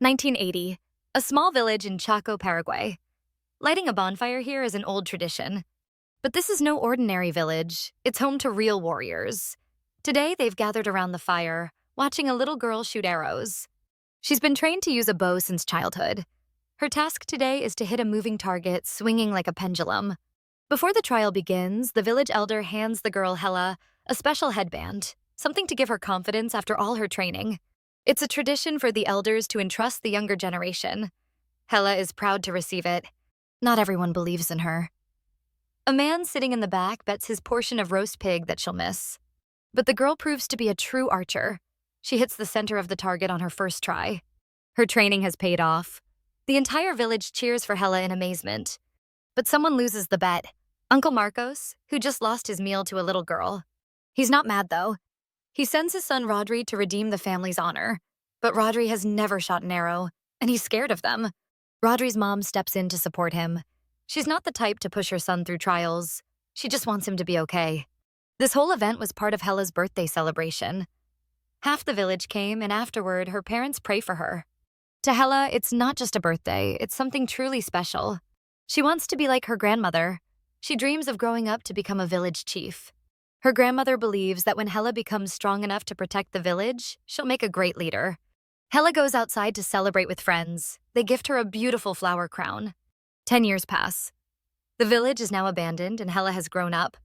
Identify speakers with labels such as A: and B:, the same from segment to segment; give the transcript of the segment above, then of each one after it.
A: 1980. A small village in Chaco, Paraguay. Lighting a bonfire here is an old tradition. But this is no ordinary village. It's home to real warriors. Today, they've gathered around the fire, watching a little girl shoot arrows. She's been trained to use a bow since childhood. Her task today is to hit a moving target, swinging like a pendulum. Before the trial begins, the village elder hands the girl Hella a special headband, something to give her confidence after all her training. It's a tradition for the elders to entrust the younger generation. Hella is proud to receive it. Not everyone believes in her. A man sitting in the back bets his portion of roast pig that she'll miss. But the girl proves to be a true archer. She hits the center of the target on her first try. Her training has paid off. The entire village cheers for Hella in amazement. But someone loses the bet. Uncle Marcos, who just lost his meal to a little girl. He's not mad, though. He sends his son Rodri to redeem the family's honor. But Rodri has never shot an arrow, and he's scared of them. Rodri's mom steps in to support him. She's not the type to push her son through trials. She just wants him to be okay. This whole event was part of Hella's birthday celebration. Half the village came, and afterward, her parents pray for her. To Hella, it's not just a birthday, it's something truly special. She wants to be like her grandmother. She dreams of growing up to become a village chief. Her grandmother believes that when Hella becomes strong enough to protect the village, she'll make a great leader. Hella goes outside to celebrate with friends. They gift her a beautiful flower crown. 10 years pass. The village is now abandoned and Hella has grown up.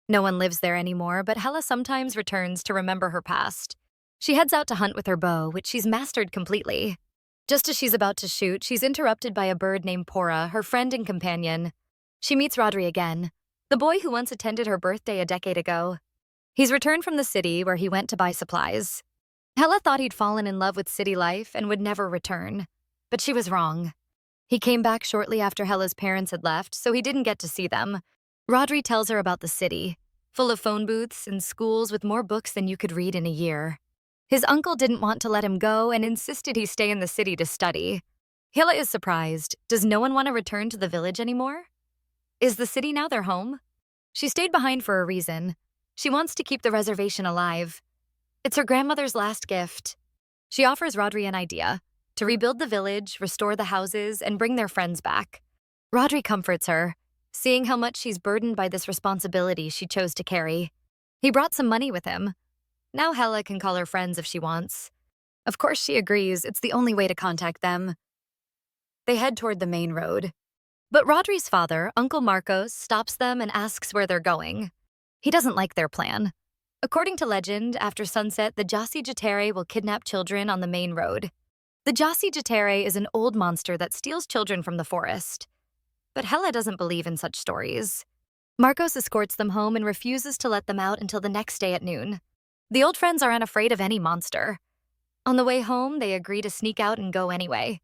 A: No one lives there anymore, but Hella sometimes returns to remember her past. She heads out to hunt with her bow, which she's mastered completely. Just as she's about to shoot, she's interrupted by a bird named Pora, her friend and companion. She meets Rodri again, the boy who once attended her birthday a decade ago. He's returned from the city where he went to buy supplies. Hella thought he'd fallen in love with city life and would never return. But she was wrong. He came back shortly after Hella's parents had left, so he didn't get to see them. Rodri tells her about the city, full of phone booths and schools with more books than you could read in a year. His uncle didn't want to let him go and insisted he stay in the city to study. Hella is surprised. Does no one want to return to the village anymore? Is the city now their home? She stayed behind for a reason. She wants to keep the reservation alive. It's her grandmother's last gift. She offers Rodri an idea: to rebuild the village, restore the houses, and bring their friends back. Rodri comforts her, seeing how much she's burdened by this responsibility she chose to carry. He brought some money with him. Now Hella can call her friends if she wants. Of course she agrees, it's the only way to contact them. They head toward the main road. But Rodri's father, Uncle Marcos, stops them and asks where they're going. He doesn't like their plan. According to legend, after sunset, the Jasi Jatere will kidnap children on the main road. The Jasi Jatere is an old monster that steals children from the forest. But Hella doesn't believe in such stories. Marcos escorts them home and refuses to let them out until the next day at noon. The old friends aren't afraid of any monster. On the way home, they agree to sneak out and go anyway.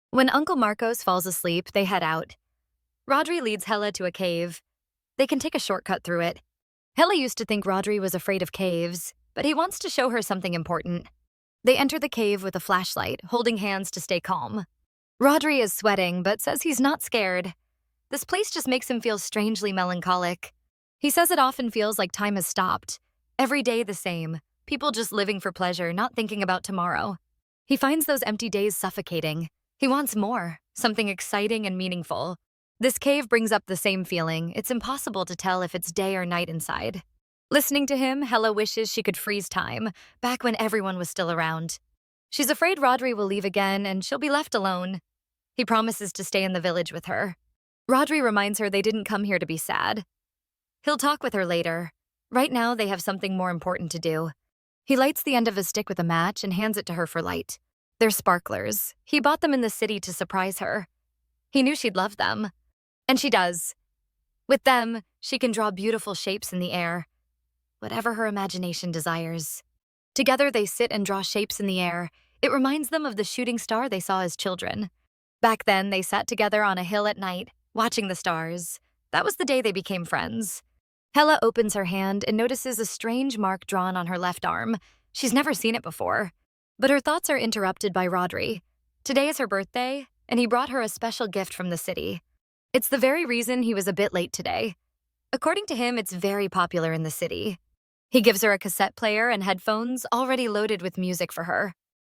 A: When Uncle Marcos falls asleep, they head out. Rodri leads Hella to a cave. They can take a shortcut through it. Hella used to think Rodri was afraid of caves, but he wants to show her something important. They enter the cave with a flashlight, holding hands to stay calm. Rodri is sweating, but says he's not scared. This place just makes him feel strangely melancholic. He says it often feels like time has stopped. Every day the same. People just living for pleasure, not thinking about tomorrow. He finds those empty days suffocating. He wants more, something exciting and meaningful. This cave brings up the same feeling. It's impossible to tell if it's day or night inside. Listening to him, Hella wishes she could freeze time, back when everyone was still around. She's afraid Rodri will leave again and she'll be left alone. He promises to stay in the village with her. Rodri reminds her they didn't come here to be sad. He'll talk with her later. Right now, they have something more important to do. He lights the end of a stick with a match and hands it to her for light. They're sparklers. He bought them in the city to surprise her. He knew she'd love them. And she does. With them, she can draw beautiful shapes in the air, whatever her imagination desires. Together, they sit and draw shapes in the air. It reminds them of the shooting star they saw as children. Back then, they sat together on a hill at night, watching the stars. That was the day they became friends. Hella opens her hand and notices a strange mark drawn on her left arm. She's never seen it before. But her thoughts are interrupted by Rodri. Today is her birthday, and he brought her a special gift from the city. It's the very reason he was a bit late today. According to him, it's very popular in the city. He gives her a cassette player and headphones already loaded with music for her.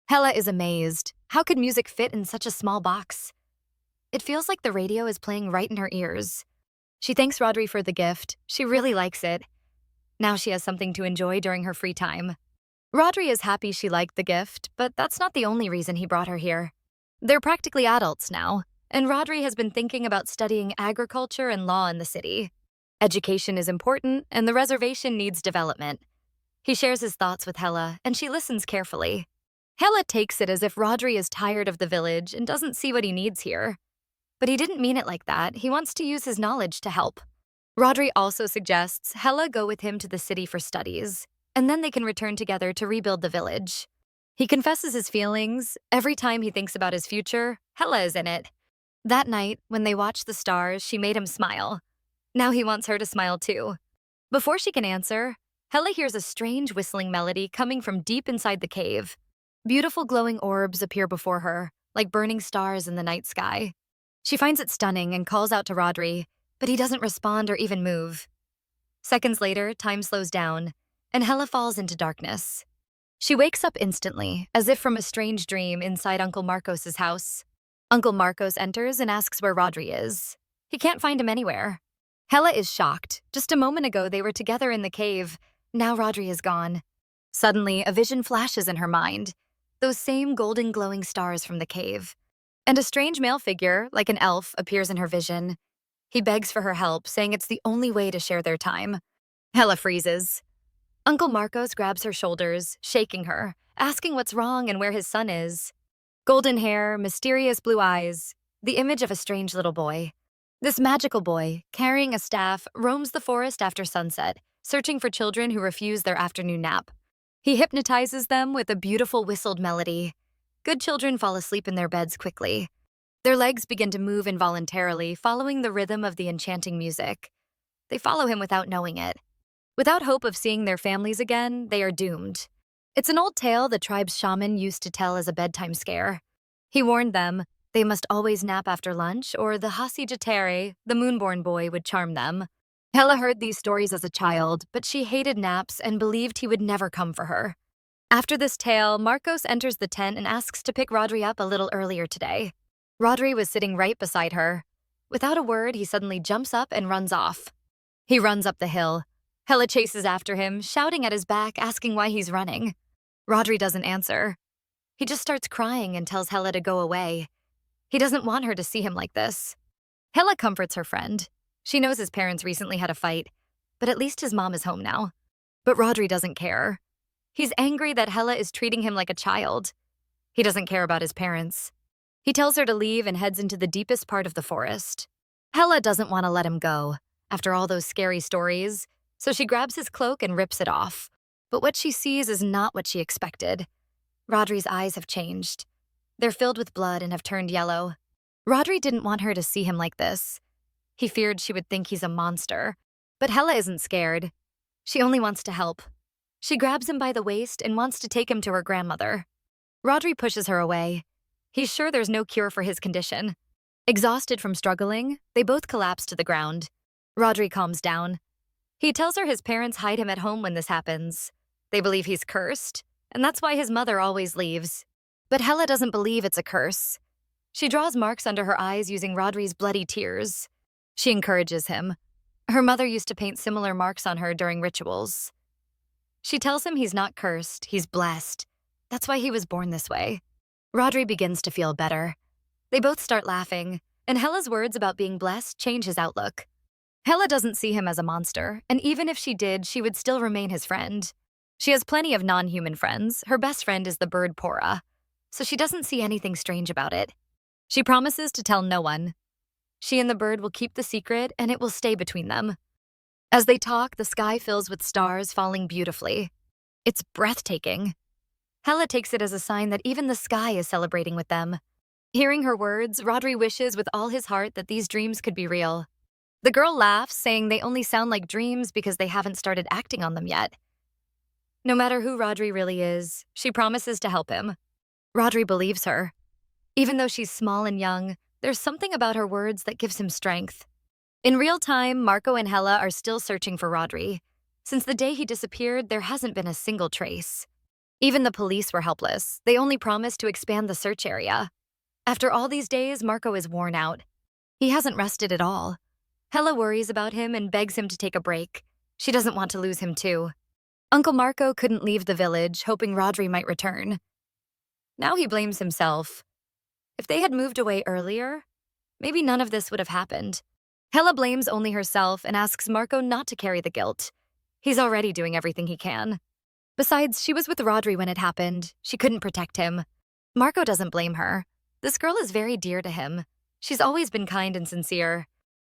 A: Hella is amazed. How could music fit in such a small box? It feels like the radio is playing right in her ears. She thanks Rodri for the gift. She really likes it. Now she has something to enjoy during her free time. Rodri is happy she liked the gift, but that's not the only reason he brought her here. They're practically adults now, and Rodri has been thinking about studying agriculture and law in the city. Education is important, and the reservation needs development. He shares his thoughts with Hella, and she listens carefully. Hella takes it as if Rodri is tired of the village and doesn't see what he needs here. But he didn't mean it like that. He wants to use his knowledge to help. Rodri also suggests Hella go with him to the city for studies, and then they can return together to rebuild the village. He confesses his feelings. Every time he thinks about his future, Hella is in it. That night, when they watched the stars, she made him smile. Now he wants her to smile too. Before she can answer, Hella hears a strange whistling melody coming from deep inside the cave. Beautiful glowing orbs appear before her, like burning stars in the night sky. She finds it stunning and calls out to Rodri, but he doesn't respond or even move. Seconds later, time slows down, and Hella falls into darkness. She wakes up instantly, as if from a strange dream inside Uncle Marcos's house. Uncle Marcos enters and asks where Rodri is. He can't find him anywhere. Hella is shocked. Just a moment ago, they were together in the cave. Now Rodri is gone. Suddenly, a vision flashes in her mind. Those same golden glowing stars from the cave. And a strange male figure, like an elf, appears in her vision. He begs for her help, saying it's the only way to share their time. Hella freezes. Uncle Marcos grabs her shoulders, shaking her, asking what's wrong and where his son is. Golden hair, mysterious blue eyes, the image of a strange little boy. This magical boy, carrying a staff, roams the forest after sunset, searching for children who refuse their afternoon nap. He hypnotizes them with a beautiful whistled melody. Good children fall asleep in their beds quickly. Their legs begin to move involuntarily, following the rhythm of the enchanting music. They follow him without knowing it. Without hope of seeing their families again, they are doomed. It's an old tale the tribe's shaman used to tell as a bedtime scare. He warned them they must always nap after lunch, or the Hasi Jatere, the moonborn boy, would charm them. Hella heard these stories as a child, but she hated naps and believed he would never come for her. After this tale, Marcos enters the tent and asks to pick Rodri up a little earlier today. Rodri was sitting right beside her. Without a word, he suddenly jumps up and runs off. He runs up the hill. Hella chases after him, shouting at his back, asking why he's running. Rodri doesn't answer. He just starts crying and tells Hella to go away. He doesn't want her to see him like this. Hella comforts her friend. She knows his parents recently had a fight, but at least his mom is home now. But Rodri doesn't care. He's angry that Hella is treating him like a child. He doesn't care about his parents. He tells her to leave and heads into the deepest part of the forest. Hella doesn't want to let him go, after all those scary stories, so she grabs his cloak and rips it off. But what she sees is not what she expected. Rodri's eyes have changed. They're filled with blood and have turned yellow. Rodri didn't want her to see him like this. He feared she would think he's a monster. But Hella isn't scared. She only wants to help. She grabs him by the waist and wants to take him to her grandmother. Rodri pushes her away. He's sure there's no cure for his condition. Exhausted from struggling, they both collapse to the ground. Rodri calms down. He tells her his parents hide him at home when this happens. They believe he's cursed, and that's why his mother always leaves. But Hella doesn't believe it's a curse. She draws marks under her eyes using Rodri's bloody tears. She encourages him. Her mother used to paint similar marks on her during rituals. She tells him he's not cursed, he's blessed. That's why he was born this way. Rodri begins to feel better. They both start laughing, and Hella's words about being blessed change his outlook. Hella doesn't see him as a monster, and even if she did, she would still remain his friend. She has plenty of non-human friends. Her best friend is the bird Pora, so she doesn't see anything strange about it. She promises to tell no one. She and the bird will keep the secret, and it will stay between them. As they talk, the sky fills with stars falling beautifully. It's breathtaking. Hella takes it as a sign that even the sky is celebrating with them. Hearing her words, Rodri wishes with all his heart that these dreams could be real. The girl laughs, saying they only sound like dreams because they haven't started acting on them yet. No matter who Rodri really is, she promises to help him. Rodri believes her. Even though she's small and young, there's something about her words that gives him strength. In real time, Marco and Hella are still searching for Rodri. Since the day he disappeared, there hasn't been a single trace. Even the police were helpless. They only promised to expand the search area. After all these days, Marco is worn out. He hasn't rested at all. Hella worries about him and begs him to take a break. She doesn't want to lose him too. Uncle Marco couldn't leave the village, hoping Rodri might return. Now he blames himself. If they had moved away earlier, maybe none of this would have happened. Hella blames only herself and asks Marco not to carry the guilt. He's already doing everything he can. Besides, she was with Rodri when it happened. She couldn't protect him. Marco doesn't blame her. This girl is very dear to him. She's always been kind and sincere.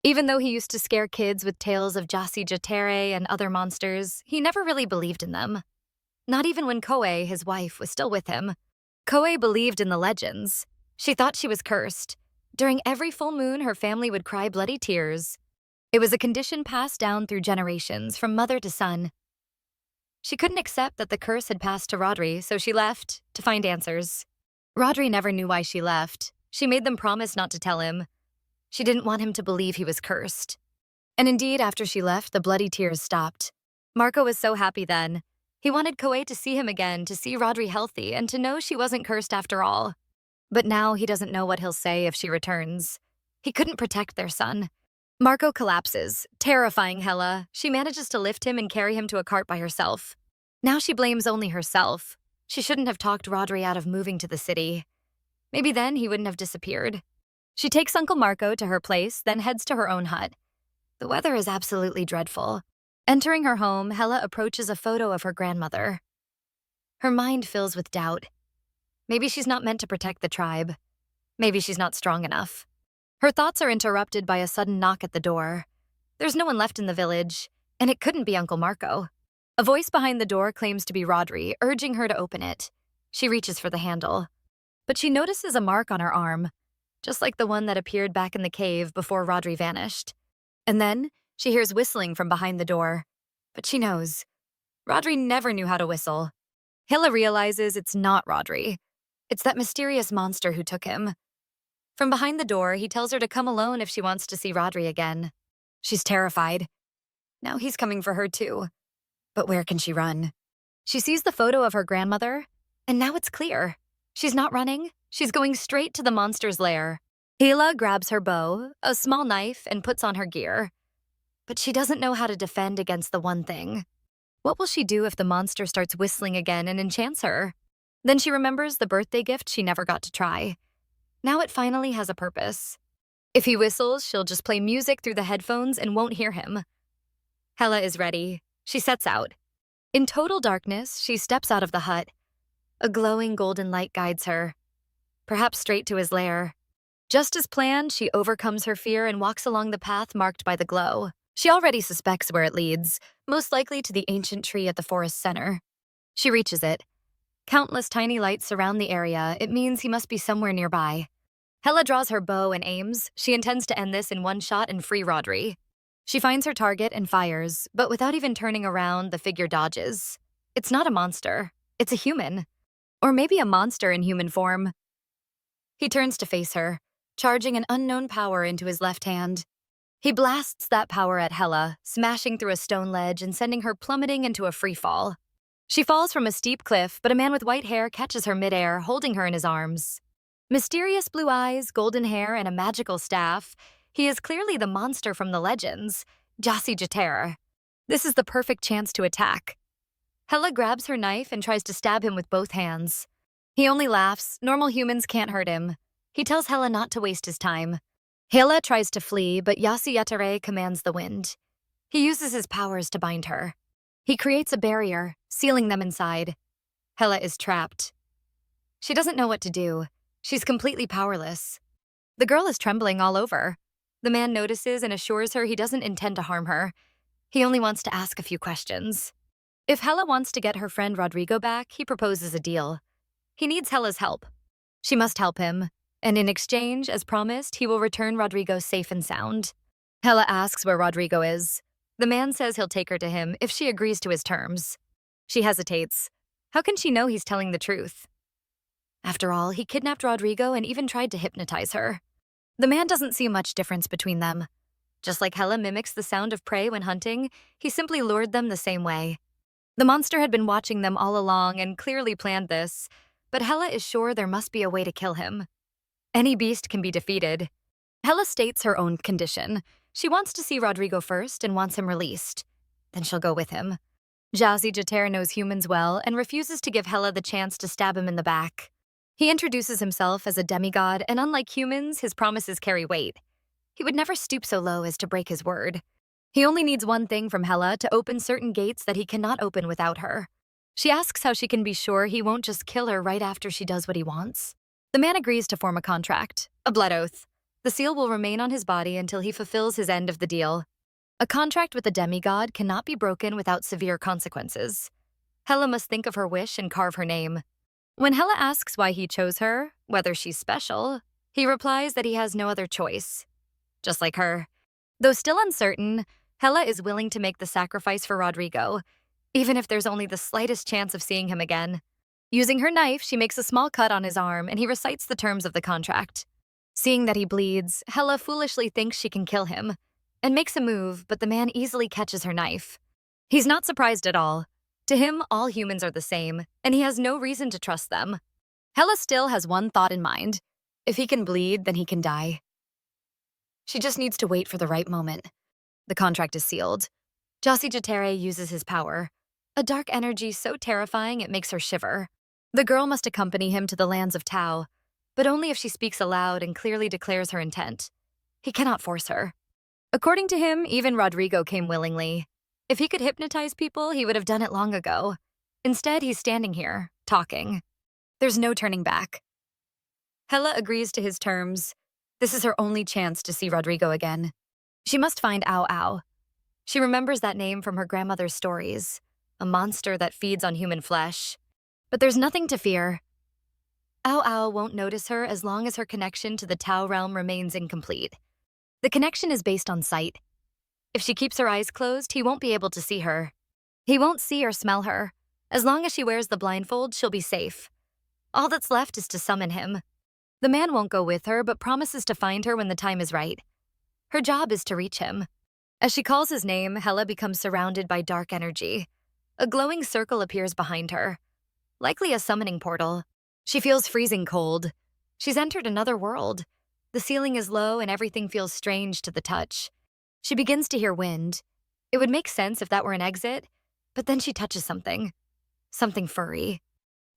A: Even though he used to scare kids with tales of Jasi Jatere and other monsters, he never really believed in them. Not even when Koe, his wife, was still with him. Koe believed in the legends. She thought she was cursed. During every full moon, her family would cry bloody tears. It was a condition passed down through generations, from mother to son. She couldn't accept that the curse had passed to Rodri, so she left to find answers. Rodri never knew why she left. She made them promise not to tell him. She didn't want him to believe he was cursed. And indeed, after she left, the bloody tears stopped. Marco was so happy then. He wanted Koe to see him again, to see Rodri healthy, and to know she wasn't cursed after all. But now he doesn't know what he'll say if she returns. He couldn't protect their son. Marco collapses, terrifying Hella. She manages to lift him and carry him to a cart by herself. Now she blames only herself. She shouldn't have talked Rodri out of moving to the city. Maybe then he wouldn't have disappeared. She takes Uncle Marco to her place, then heads to her own hut. The weather is absolutely dreadful. Entering her home, Hella approaches a photo of her grandmother. Her mind fills with doubt. Maybe she's not meant to protect the tribe. Maybe she's not strong enough. Her thoughts are interrupted by a sudden knock at the door. There's no one left in the village, and it couldn't be Uncle Marco. A voice behind the door claims to be Rodri, urging her to open it. She reaches for the handle. But she notices a mark on her arm, just like the one that appeared back in the cave before Rodri vanished. And then she hears whistling from behind the door. But she knows. Rodri never knew how to whistle. Hilla realizes it's not Rodri. It's that mysterious monster who took him. From behind the door, he tells her to come alone if she wants to see Rodri again. She's terrified. Now he's coming for her too. But where can she run? She sees the photo of her grandmother, and now it's clear. She's not running. She's going straight to the monster's lair. Hila grabs her bow, a small knife, and puts on her gear. But she doesn't know how to defend against the one thing. What will she do if the monster starts whistling again and enchants her? Then she remembers the birthday gift she never got to try. Now it finally has a purpose. If he whistles, she'll just play music through the headphones and won't hear him. Hella is ready. She sets out. In total darkness, she steps out of the hut. A glowing golden light guides her, perhaps straight to his lair. Just as planned, she overcomes her fear and walks along the path marked by the glow. She already suspects where it leads, most likely to the ancient tree at the forest center. She reaches it. Countless tiny lights surround the area. It means he must be somewhere nearby. Hella draws her bow and aims. She intends to end this in one shot and free Rodri. She finds her target and fires, but without even turning around, the figure dodges. It's not a monster. It's a human. Or maybe a monster in human form. He turns to face her, charging an unknown power into his left hand. He blasts that power at Hella, smashing through a stone ledge and sending her plummeting into a free fall. She falls from a steep cliff, but a man with white hair catches her midair, holding her in his arms. Mysterious blue eyes, golden hair, and a magical staff, he is clearly the monster from the legends, Jasi Jater. This is the perfect chance to attack. Hella grabs her knife and tries to stab him with both hands. He only laughs. Normal humans can't hurt him. He tells Hella not to waste his time. Hela tries to flee, but Jasi Jater commands the wind. He uses his powers to bind her. He creates a barrier, sealing them inside. Hella is trapped. She doesn't know what to do. She's completely powerless. The girl is trembling all over. The man notices and assures her he doesn't intend to harm her. He only wants to ask a few questions. If Hella wants to get her friend Rodrigo back, he proposes a deal. He needs Hella's help. She must help him, and in exchange, as promised, he will return Rodrigo safe and sound. Hella asks where Rodrigo is. The man says he'll take her to him if she agrees to his terms. She hesitates. How can she know he's telling the truth? After all, he kidnapped Rodrigo and even tried to hypnotize her. The man doesn't see much difference between them. Just like Hella mimics the sound of prey when hunting, he simply lured them the same way. The monster had been watching them all along and clearly planned this, but Hela is sure there must be a way to kill him. Any beast can be defeated. Hela states her own condition. She wants to see Rodrigo first and wants him released. Then she'll go with him. Jazi Jater knows humans well and refuses to give Hela the chance to stab him in the back. He introduces himself as a demigod, and unlike humans, his promises carry weight. He would never stoop so low as to break his word. He only needs one thing from Hela to open certain gates that he cannot open without her. She asks how she can be sure he won't just kill her right after she does what he wants. The man agrees to form a contract, a blood oath. The seal will remain on his body until he fulfills his end of the deal. A contract with a demigod cannot be broken without severe consequences. Hela must think of her wish and carve her name. When Hela asks why he chose her, whether she's special, he replies that he has no other choice. Just like her. Though still uncertain, Hela is willing to make the sacrifice for Rodrigo, even if there's only the slightest chance of seeing him again. Using her knife, she makes a small cut on his arm and he recites the terms of the contract. Seeing that he bleeds, Hela foolishly thinks she can kill him and makes a move, but the man easily catches her knife. He's not surprised at all. To him, all humans are the same, and he has no reason to trust them. Hela still has one thought in mind. If he can bleed, then he can die. She just needs to wait for the right moment. The contract is sealed. Jazi Jatere uses his power, a dark energy so terrifying it makes her shiver. The girl must accompany him to the lands of Tao, but only if she speaks aloud and clearly declares her intent. He cannot force her. According to him, even Rodrigo came willingly. If he could hypnotize people, he would have done it long ago. Instead, he's standing here, talking. There's no turning back. Hela agrees to his terms. This is her only chance to see Rodrigo again. She must find Ao Ao. She remembers that name from her grandmother's stories, a monster that feeds on human flesh. But there's nothing to fear. Ao Ao won't notice her as long as her connection to the Tao realm remains incomplete. The connection is based on sight. If she keeps her eyes closed, he won't be able to see her. He won't see or smell her. As long as she wears the blindfold, she'll be safe. All that's left is to summon him. The man won't go with her, but promises to find her when the time is right. Her job is to reach him. As she calls his name, Hela becomes surrounded by dark energy. A glowing circle appears behind her, likely a summoning portal. She feels freezing cold. She's entered another world. The ceiling is low and everything feels strange to the touch. She begins to hear wind. It would make sense if that were an exit, but then she touches something. Something furry.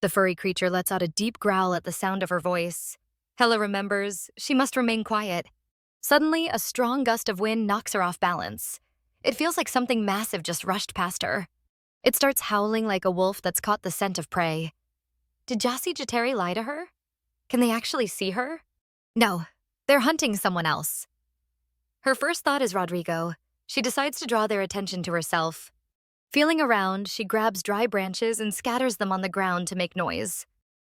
A: The furry creature lets out a deep growl at the sound of her voice. Hela remembers she must remain quiet. Suddenly, a strong gust of wind knocks her off balance. It feels like something massive just rushed past her. It starts howling like a wolf that's caught the scent of prey. Did Jazi Jatere lie to her? Can they actually see her? No, they're hunting someone else. Her first thought is Rodrigo. She decides to draw their attention to herself. Feeling around, she grabs dry branches and scatters them on the ground to make noise.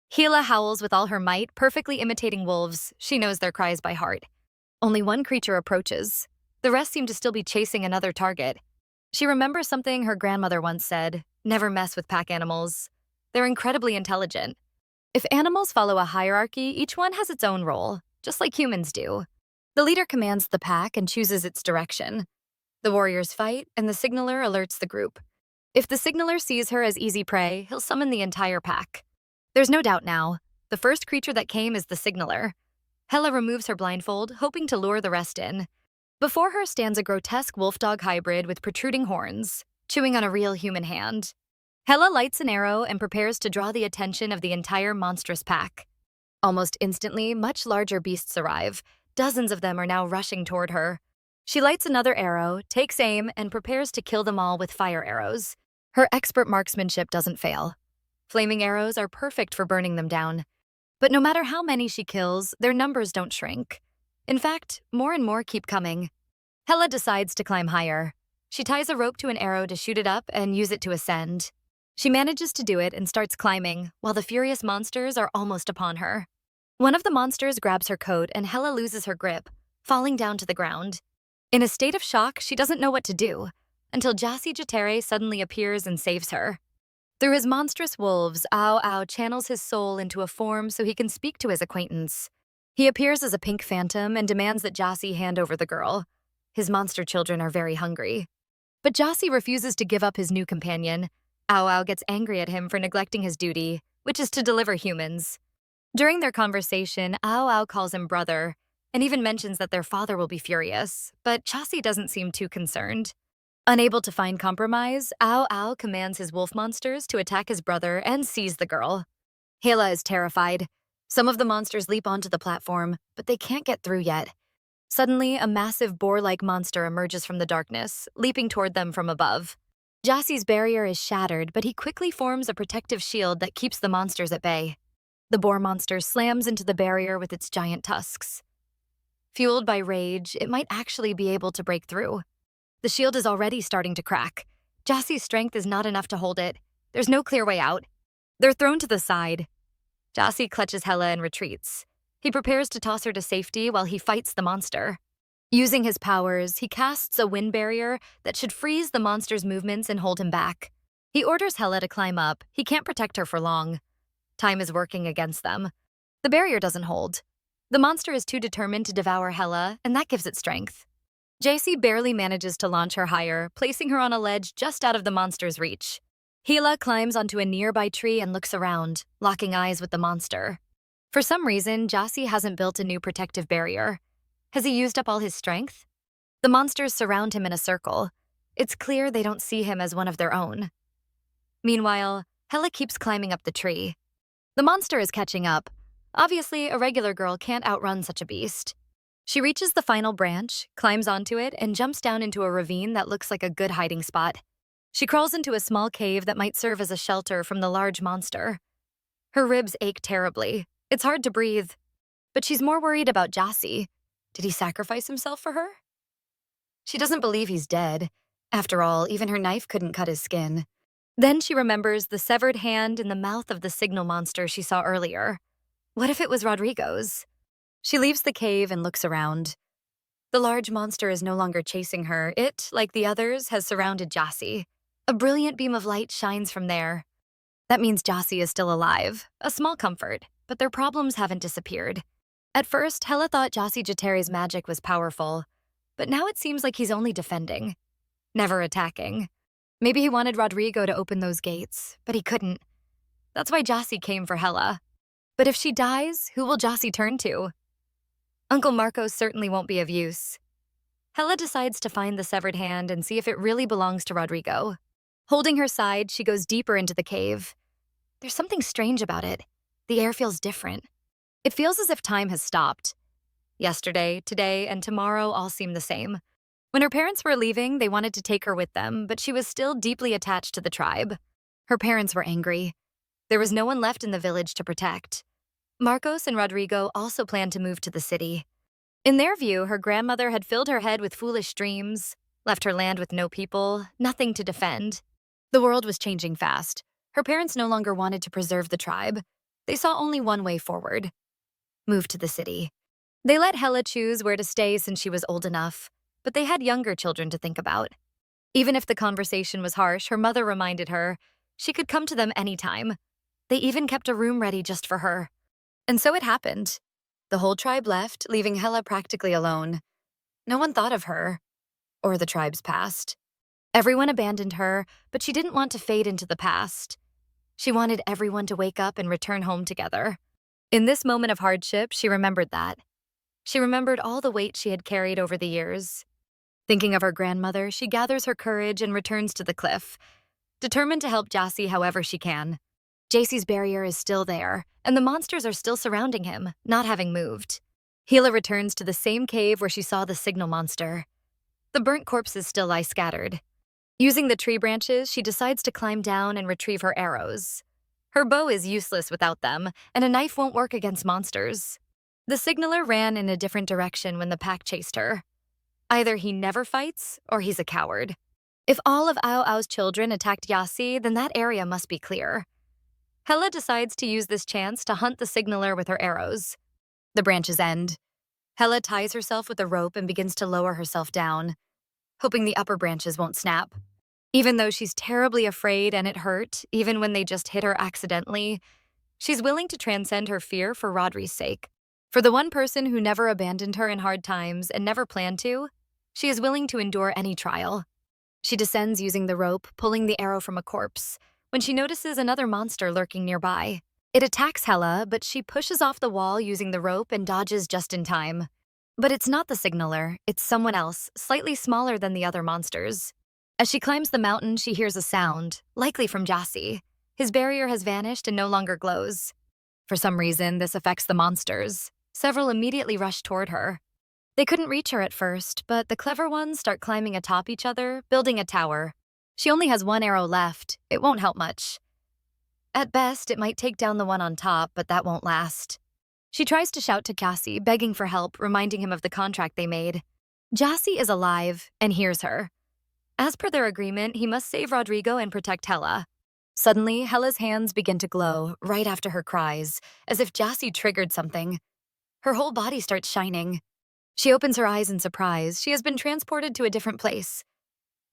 A: Hela howls with all her might, perfectly imitating wolves. She knows their cries by heart. Only one creature approaches. The rest seem to still be chasing another target. She remembers something her grandmother once said, never mess with pack animals. They're incredibly intelligent. If animals follow a hierarchy, each one has its own role, just like humans do. The leader commands the pack and chooses its direction. The warriors fight, and the signaler alerts the group. If the signaler sees her as easy prey, he'll summon the entire pack. There's no doubt now. The first creature that came is the signaler. Hela removes her blindfold, hoping to lure the rest in. Before her stands a grotesque wolf-dog hybrid with protruding horns, chewing on a real human hand. Hela lights an arrow and prepares to draw the attention of the entire monstrous pack. Almost instantly, much larger beasts arrive. Dozens of them are now rushing toward her. She lights another arrow, takes aim, and prepares to kill them all with fire arrows. Her expert marksmanship doesn't fail. Flaming arrows are perfect for burning them down. But no matter how many she kills, their numbers don't shrink. In fact, more and more keep coming. Hela decides to climb higher. She ties a rope to an arrow to shoot it up and use it to ascend. She manages to do it and starts climbing, while the furious monsters are almost upon her. One of the monsters grabs her coat and Hela loses her grip, falling down to the ground. In a state of shock, she doesn't know what to do, until Jazi Jatere suddenly appears and saves her. Through his monstrous wolves, Ao Ao channels his soul into a form so he can speak to his acquaintance. He appears as a pink phantom and demands that Jazi hand over the girl. His monster children are very hungry. But Jazi refuses to give up his new companion. Ao Ao gets angry at him for neglecting his duty, which is to deliver humans. During their conversation, Ao Ao calls him brother and even mentions that their father will be furious, but Chasi doesn't seem too concerned. Unable to find compromise, Ao Ao commands his wolf monsters to attack his brother and seize the girl. Hela is terrified. Some of the monsters leap onto the platform, but they can't get through yet. Suddenly, a massive boar-like monster emerges from the darkness, leaping toward them from above. Jassi's barrier is shattered, but he quickly forms a protective shield that keeps the monsters at bay. The boar monster slams into the barrier with its giant tusks. Fueled by rage, it might actually be able to break through. The shield is already starting to crack. Jassi's strength is not enough to hold it. There's no clear way out. They're thrown to the side. Jassi clutches Hela and retreats. He prepares to toss her to safety while he fights the monster. Using his powers, he casts a wind barrier that should freeze the monster's movements and hold him back. He orders Hela to climb up. He can't protect her for long. Time is working against them. The barrier doesn't hold. The monster is too determined to devour Hela, and that gives it strength. Jassi barely manages to launch her higher, placing her on a ledge just out of the monster's reach. Hela climbs onto a nearby tree and looks around, locking eyes with the monster. For some reason, Jassi hasn't built a new protective barrier. Has he used up all his strength? The monsters surround him in a circle. It's clear they don't see him as one of their own. Meanwhile, Hela keeps climbing up the tree. The monster is catching up. Obviously, a regular girl can't outrun such a beast. She reaches the final branch, climbs onto it, and jumps down into a ravine that looks like a good hiding spot. She crawls into a small cave that might serve as a shelter from the large monster. Her ribs ache terribly. It's hard to breathe. But she's more worried about Jassi. Did he sacrifice himself for her? She doesn't believe he's dead. After all, even her knife couldn't cut his skin. Then she remembers the severed hand in the mouth of the signal monster she saw earlier. What if it was Rodrigo's? She leaves the cave and looks around. The large monster is no longer chasing her. It, like the others, has surrounded Jassi. A brilliant beam of light shines from there. That means Jassi is still alive. A small comfort, but their problems haven't disappeared. At first, Hela thought Jassi Jateri's magic was powerful, but now it seems like he's only defending, never attacking. Maybe he wanted Rodrigo to open those gates, but he couldn't. That's why Jassi came for Hela. But if she dies, who will Jassi turn to? Uncle Marcos certainly won't be of use. Hela decides to find the severed hand and see if it really belongs to Rodrigo. Holding her side, she goes deeper into the cave. There's something strange about it. The air feels different. It feels as if time has stopped. Yesterday, today, and tomorrow all seem the same. When her parents were leaving, they wanted to take her with them, but she was still deeply attached to the tribe. Her parents were angry. There was no one left in the village to protect. Marcos and Rodrigo also planned to move to the city. In their view, her grandmother had filled her head with foolish dreams, left her land with no people, nothing to defend. The world was changing fast. Her parents no longer wanted to preserve the tribe. They saw only one way forward: move to the city. They let Hela choose where to stay since she was old enough, but they had younger children to think about. Even if the conversation was harsh, her mother reminded her she could come to them anytime. They even kept a room ready just for her. And so it happened. The whole tribe left, leaving Hela practically alone. No one thought of her, or the tribe's past. Everyone abandoned her, but she didn't want to fade into the past. She wanted everyone to wake up and return home together. In this moment of hardship, she remembered that. She remembered all the weight she had carried over the years. Thinking of her grandmother, she gathers her courage and returns to the cliff, determined to help Jassi however she can. Jassi's barrier is still there, and the monsters are still surrounding him, not having moved. Hela returns to the same cave where she saw the signal monster. The burnt corpses still lie scattered. Using the tree branches, she decides to climb down and retrieve her arrows. Her bow is useless without them, and a knife won't work against monsters. The signaler ran in a different direction when the pack chased her. Either he never fights, or he's a coward. If all of Ao Ao's children attacked Jassi, then that area must be clear. Hela decides to use this chance to hunt the signaler with her arrows. The branches end. Hela ties herself with a rope and begins to lower herself down, hoping the upper branches won't snap. Even though she's terribly afraid and it hurt, even when they just hit her accidentally, she's willing to transcend her fear for Rodri's sake. For the one person who never abandoned her in hard times and never planned to, she is willing to endure any trial. She descends using the rope, pulling the arrow from a corpse, when she notices another monster lurking nearby. It attacks Hela, but she pushes off the wall using the rope and dodges just in time. But it's not the signaler, it's someone else, slightly smaller than the other monsters. As she climbs the mountain, she hears a sound, likely from Jassy. His barrier has vanished and no longer glows. For some reason, this affects the monsters. Several immediately rush toward her. They couldn't reach her at first, but the clever ones start climbing atop each other, building a tower. She only has one arrow left. It won't help much. At best, it might take down the one on top, but that won't last. She tries to shout to Jassy, begging for help, reminding him of the contract they made. Jassy is alive and hears her. As per their agreement, he must save Rodrigo and protect Hela. Suddenly, Hela's hands begin to glow right after her cries, as if Jassy triggered something. Her whole body starts shining. She opens her eyes in surprise. She has been transported to a different place.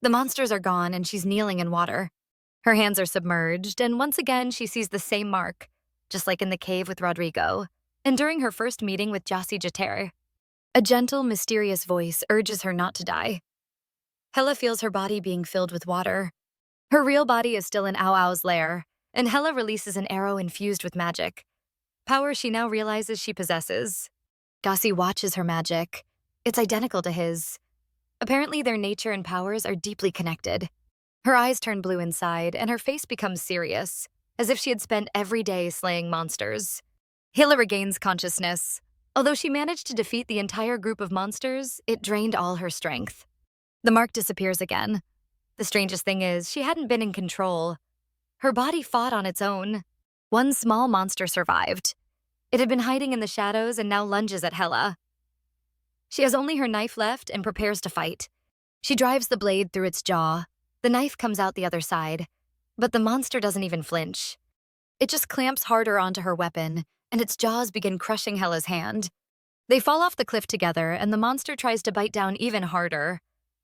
A: The monsters are gone and she's kneeling in water. Her hands are submerged, and once again she sees the same mark, just like in the cave with Rodrigo, and during her first meeting with Jassy Jater. A gentle, mysterious voice urges her not to die. Hela feels her body being filled with water. Her real body is still in Ao Ao's lair, and Hela releases an arrow infused with magic, power she now realizes she possesses. Jassy watches her magic. It's identical to his. Apparently, their nature and powers are deeply connected. Her eyes turn blue inside, and her face becomes serious, as if she had spent every day slaying monsters. Hela regains consciousness. Although she managed to defeat the entire group of monsters, it drained all her strength. The mark disappears again. The strangest thing is, she hadn't been in control. Her body fought on its own. One small monster survived. It had been hiding in the shadows and now lunges at Hela. She has only her knife left and prepares to fight. She drives the blade through its jaw. The knife comes out the other side, but the monster doesn't even flinch. It just clamps harder onto her weapon, and its jaws begin crushing Hela's hand. They fall off the cliff together, and the monster tries to bite down even harder.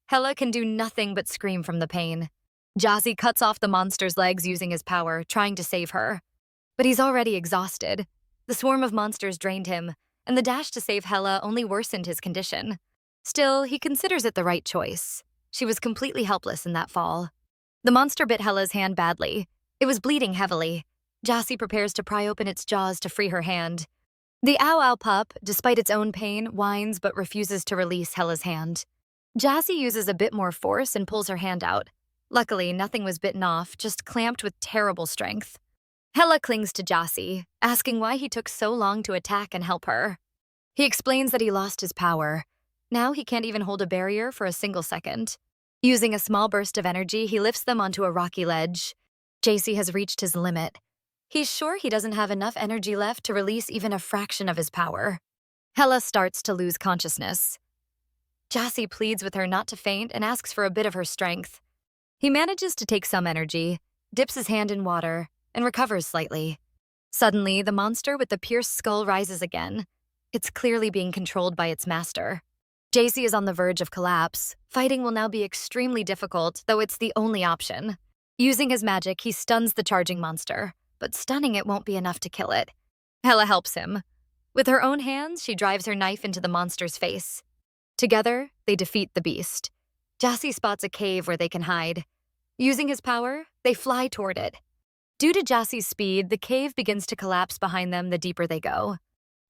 A: Hela can do nothing but scream from the pain. Jassy cuts off the monster's legs using his power, trying to save her. But he's already exhausted. The swarm of monsters drained him, and the dash to save Hela only worsened his condition. Still, he considers it the right choice. She was completely helpless in that fall. The monster bit Hela's hand badly. It was bleeding heavily. Jassy prepares to pry open its jaws to free her hand. The Ao Ao pup, despite its own pain, whines but refuses to release Hela's hand. Jassy uses a bit more force and pulls her hand out. Luckily, nothing was bitten off, just clamped with terrible strength. Hela clings to Jassy, asking why he took so long to attack and help her. He explains that he lost his power. Now he can't even hold a barrier for a single second. Using a small burst of energy, he lifts them onto a rocky ledge. Jassy has reached his limit. He's sure he doesn't have enough energy left to release even a fraction of his power. Hela starts to lose consciousness. Jassy pleads with her not to faint and asks for a bit of her strength. He manages to take some energy, dips his hand in water, and recovers slightly. Suddenly, the monster with the pierced skull rises again. It's clearly being controlled by its master. Jassy is on the verge of collapse. Fighting will now be extremely difficult, though it's the only option. Using his magic, he stuns the charging monster, but stunning it won't be enough to kill it. Hela helps him. With her own hands, she drives her knife into the monster's face. Together, they defeat the beast. Jassy spots a cave where they can hide. Using his power, they fly toward it. Due to Jassy's speed, the cave begins to collapse behind them the deeper they go.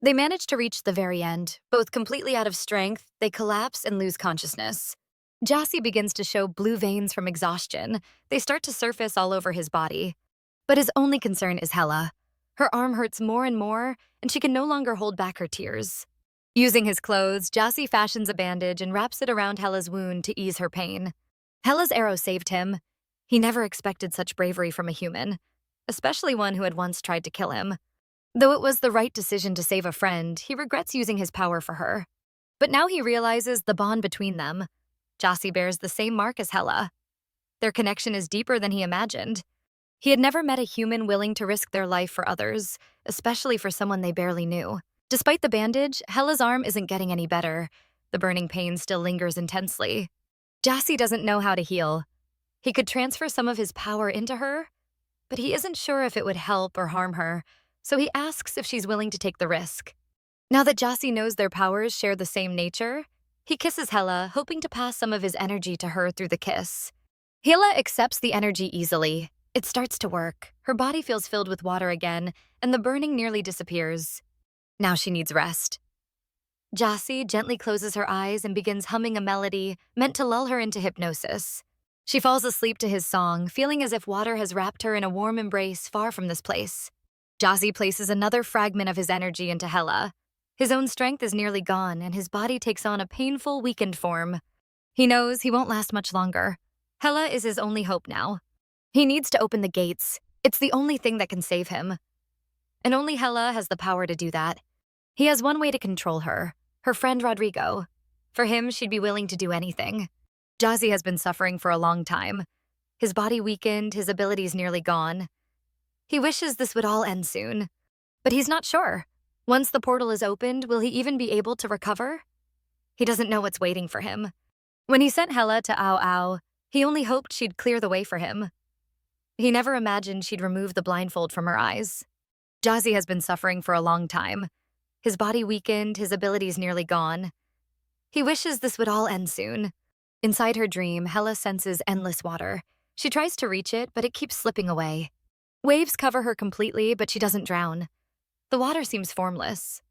A: They manage to reach the very end. Both completely out of strength, they collapse and lose consciousness. Jassy begins to show blue veins from exhaustion. They start to surface all over his body. But his only concern is Hela. Her arm hurts more and more, and she can no longer hold back her tears. Using his clothes, Jassy fashions a bandage and wraps it around Hela's wound to ease her pain. Hela's arrow saved him. He never expected such bravery from a human, especially one who had once tried to kill him. Though it was the right decision to save a friend, he regrets using his power for her. But now he realizes the bond between them. Jassy bears the same mark as Hela. Their connection is deeper than he imagined. He had never met a human willing to risk their life for others, especially for someone they barely knew. Despite the bandage, Hela's arm isn't getting any better. The burning pain still lingers intensely. Jassy doesn't know how to heal. He could transfer some of his power into her, but he isn't sure if it would help or harm her, so he asks if she's willing to take the risk. Now that Jassy knows their powers share the same nature, he kisses Hela, hoping to pass some of his energy to her through the kiss. Hela accepts the energy easily. It starts to work. Her body feels filled with water again, and the burning nearly disappears. Now she needs rest. Jassy gently closes her eyes and begins humming a melody meant to lull her into hypnosis. She falls asleep to his song, feeling as if water has wrapped her in a warm embrace far from this place. Jassy places another fragment of his energy into Hela. His own strength is nearly gone, and his body takes on a painful, weakened form. He knows he won't last much longer. Hela is his only hope now. He needs to open the gates. It's the only thing that can save him. And only Hela has the power to do that. He has one way to control her friend Rodrigo. For him, she'd be willing to do anything. Jassy has been suffering for a long time. His body weakened, his abilities nearly gone. He wishes this would all end soon. But he's not sure. Once the portal is opened, will he even be able to recover? He doesn't know what's waiting for him. When he sent Hela to Ao Ao, he only hoped she'd clear the way for him. He never imagined she'd remove the blindfold from her eyes. Jassy has been suffering for a long time. His body weakened, his abilities nearly gone. He wishes this would all end soon. Inside her dream, Hela senses endless water. She tries to reach it, but it keeps slipping away. Waves cover her completely, but she doesn't drown. The water seems formless.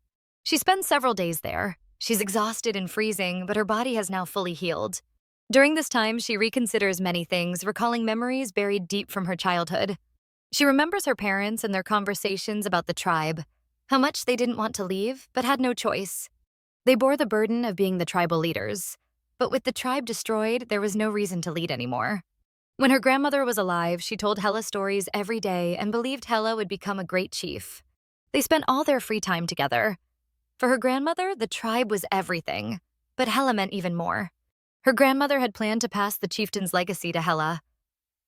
A: She spends several days there. She's exhausted and freezing, but her body has now fully healed. During this time, she reconsiders many things, recalling memories buried deep from her childhood. She remembers her parents and their conversations about the tribe, how much they didn't want to leave, but had no choice. They bore the burden of being the tribal leaders, but with the tribe destroyed, there was no reason to lead anymore. When her grandmother was alive, she told Hela stories every day and believed Hela would become a great chief. They spent all their free time together. For her grandmother, the tribe was everything, but Hela meant even more. Her grandmother had planned to pass the chieftain's legacy to Hela.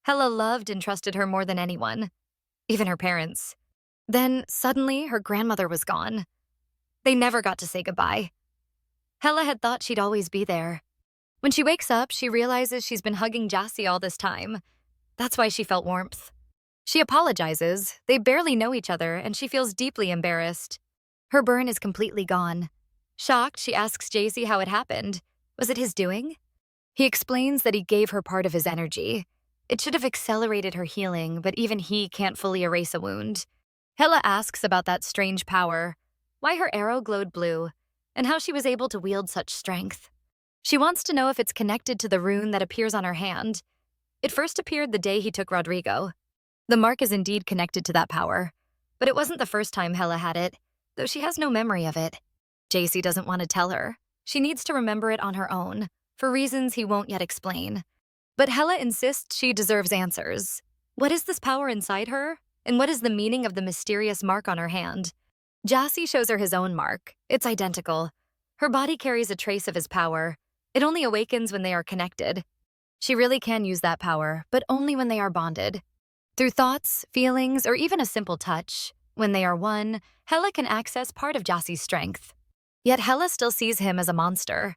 A: Hela loved and trusted her more than anyone, even her parents. Then, suddenly, her grandmother was gone. They never got to say goodbye. Hela had thought she'd always be there. When she wakes up, she realizes she's been hugging Jassy all this time. That's why she felt warmth. She apologizes. They barely know each other, and she feels deeply embarrassed. Her burn is completely gone. Shocked, she asks Jassy how it happened. Was it his doing? He explains that he gave her part of his energy. It should have accelerated her healing, but even he can't fully erase a wound. Hela asks about that strange power, why her arrow glowed blue, and how she was able to wield such strength. She wants to know if it's connected to the rune that appears on her hand. It first appeared the day he took Rodrigo. The mark is indeed connected to that power, but it wasn't the first time Hela had it, though she has no memory of it. Jassy doesn't want to tell her. She needs to remember it on her own, for reasons he won't yet explain. But Hela insists she deserves answers. What is this power inside her? And what is the meaning of the mysterious mark on her hand? Jassy shows her his own mark. It's identical. Her body carries a trace of his power. It only awakens when they are connected. She really can use that power, but only when they are bonded. Through thoughts, feelings, or even a simple touch, when they are one, Hela can access part of Jassy's strength. Yet Hela still sees him as a monster.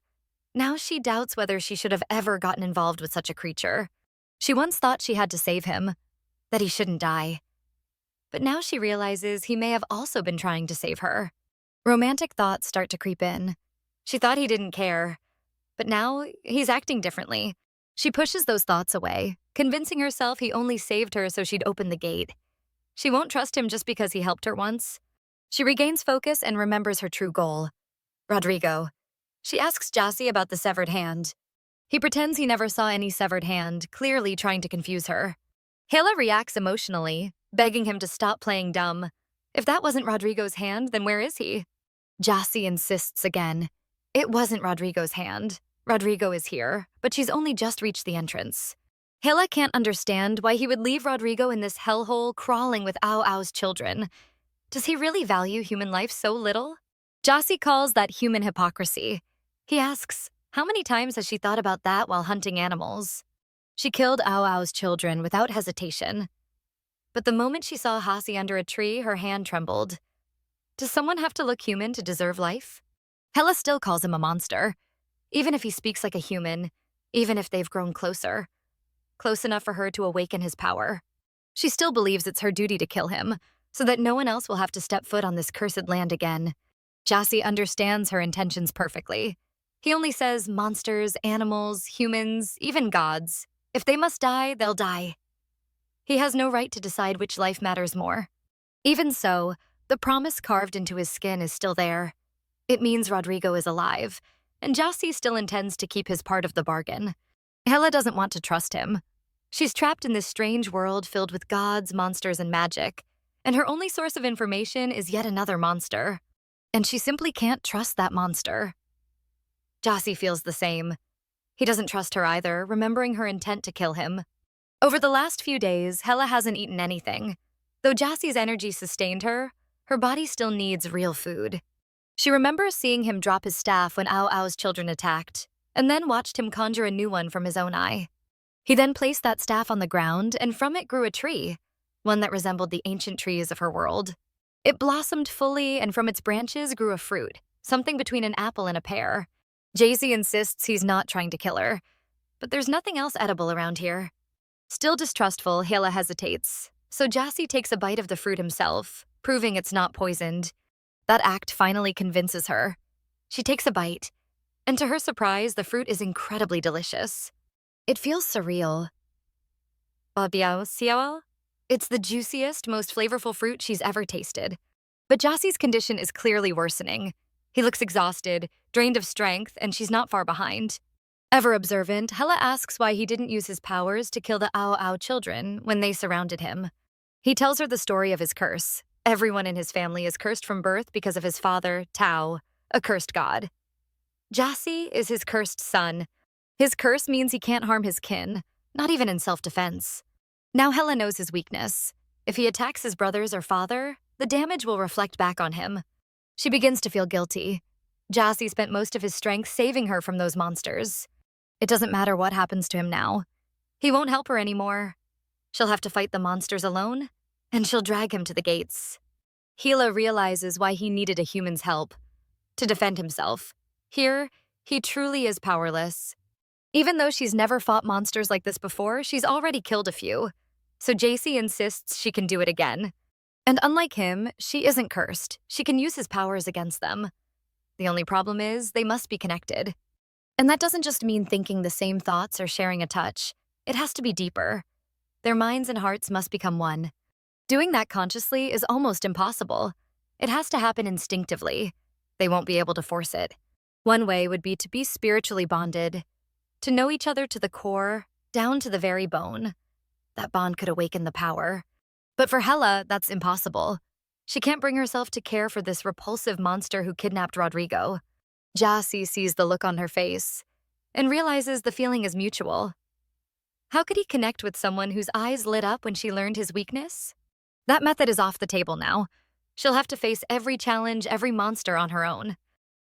A: Now she doubts whether she should have ever gotten involved with such a creature. She once thought she had to save him, that he shouldn't die. But now she realizes he may have also been trying to save her. Romantic thoughts start to creep in. She thought he didn't care, but now he's acting differently. She pushes those thoughts away, convincing herself he only saved her so she'd open the gate. She won't trust him just because he helped her once. She regains focus and remembers her true goal. Rodrigo. She asks Jassy about the severed hand. He pretends he never saw any severed hand, clearly trying to confuse her. Hela reacts emotionally, begging him to stop playing dumb. If that wasn't Rodrigo's hand, then where is he? Jassy insists again. It wasn't Rodrigo's hand. Rodrigo is here, but she's only just reached the entrance. Hela can't understand why he would leave Rodrigo in this hellhole crawling with Ao Ao's children. Does he really value human life so little? Jassy calls that human hypocrisy. He asks, how many times has she thought about that while hunting animals? She killed Ao Ao's children without hesitation. But the moment she saw Hasi under a tree, her hand trembled. Does someone have to look human to deserve life? Hela still calls him a monster, even if he speaks like a human, even if they've grown closer. Close enough for her to awaken his power. She still believes it's her duty to kill him, so that no one else will have to step foot on this cursed land again. Jassy understands her intentions perfectly. He only says monsters, animals, humans, even gods. If they must die, they'll die. He has no right to decide which life matters more. Even so, the promise carved into his skin is still there. It means Rodrigo is alive, and Jassy still intends to keep his part of the bargain. Hela doesn't want to trust him. She's trapped in this strange world filled with gods, monsters, and magic, and her only source of information is yet another monster. And she simply can't trust that monster. Jassy feels the same. He doesn't trust her either, remembering her intent to kill him. Over the last few days, Hela hasn't eaten anything. Though Jassy's energy sustained her, her body still needs real food. She remembers seeing him drop his staff when Ao Ao's children attacked, and then watched him conjure a new one from his own eye. He then placed that staff on the ground, and from it grew a tree, one that resembled the ancient trees of her world. It blossomed fully, and from its branches grew a fruit, something between an apple and a pear. Jassy insists he's not trying to kill her, but there's nothing else edible around here. Still distrustful, Hela hesitates, so Jassy takes a bite of the fruit himself, proving it's not poisoned. That act finally convinces her. She takes a bite, and to her surprise, the fruit is incredibly delicious. It feels surreal. Babiao xiao? It's the juiciest, most flavorful fruit she's ever tasted. But Jassy's condition is clearly worsening. He looks exhausted, drained of strength, and she's not far behind. Ever observant, Hela asks why he didn't use his powers to kill the Ao Ao children when they surrounded him. He tells her the story of his curse. Everyone in his family is cursed from birth because of his father, Tao, a cursed god. Jassy is his cursed son. His curse means he can't harm his kin, not even in self-defense. Now Hela knows his weakness. If he attacks his brothers or father, the damage will reflect back on him. She begins to feel guilty. Jassy spent most of his strength saving her from those monsters. It doesn't matter what happens to him now. He won't help her anymore. She'll have to fight the monsters alone, and she'll drag him to the gates. Hela realizes why he needed a human's help. To defend himself. Here, he truly is powerless. Even though she's never fought monsters like this before, she's already killed a few. So Jassy insists she can do it again. And unlike him, she isn't cursed. She can use his powers against them. The only problem is, they must be connected. And that doesn't just mean thinking the same thoughts or sharing a touch. It has to be deeper. Their minds and hearts must become one. Doing that consciously is almost impossible. It has to happen instinctively. They won't be able to force it. One way would be to be spiritually bonded, to know each other to the core, down to the very bone. That bond could awaken the power. But for Hela, that's impossible. She can't bring herself to care for this repulsive monster who kidnapped Rodrigo. Jassy sees the look on her face and realizes the feeling is mutual. How could he connect with someone whose eyes lit up when she learned his weakness? That method is off the table now. She'll have to face every challenge, every monster on her own.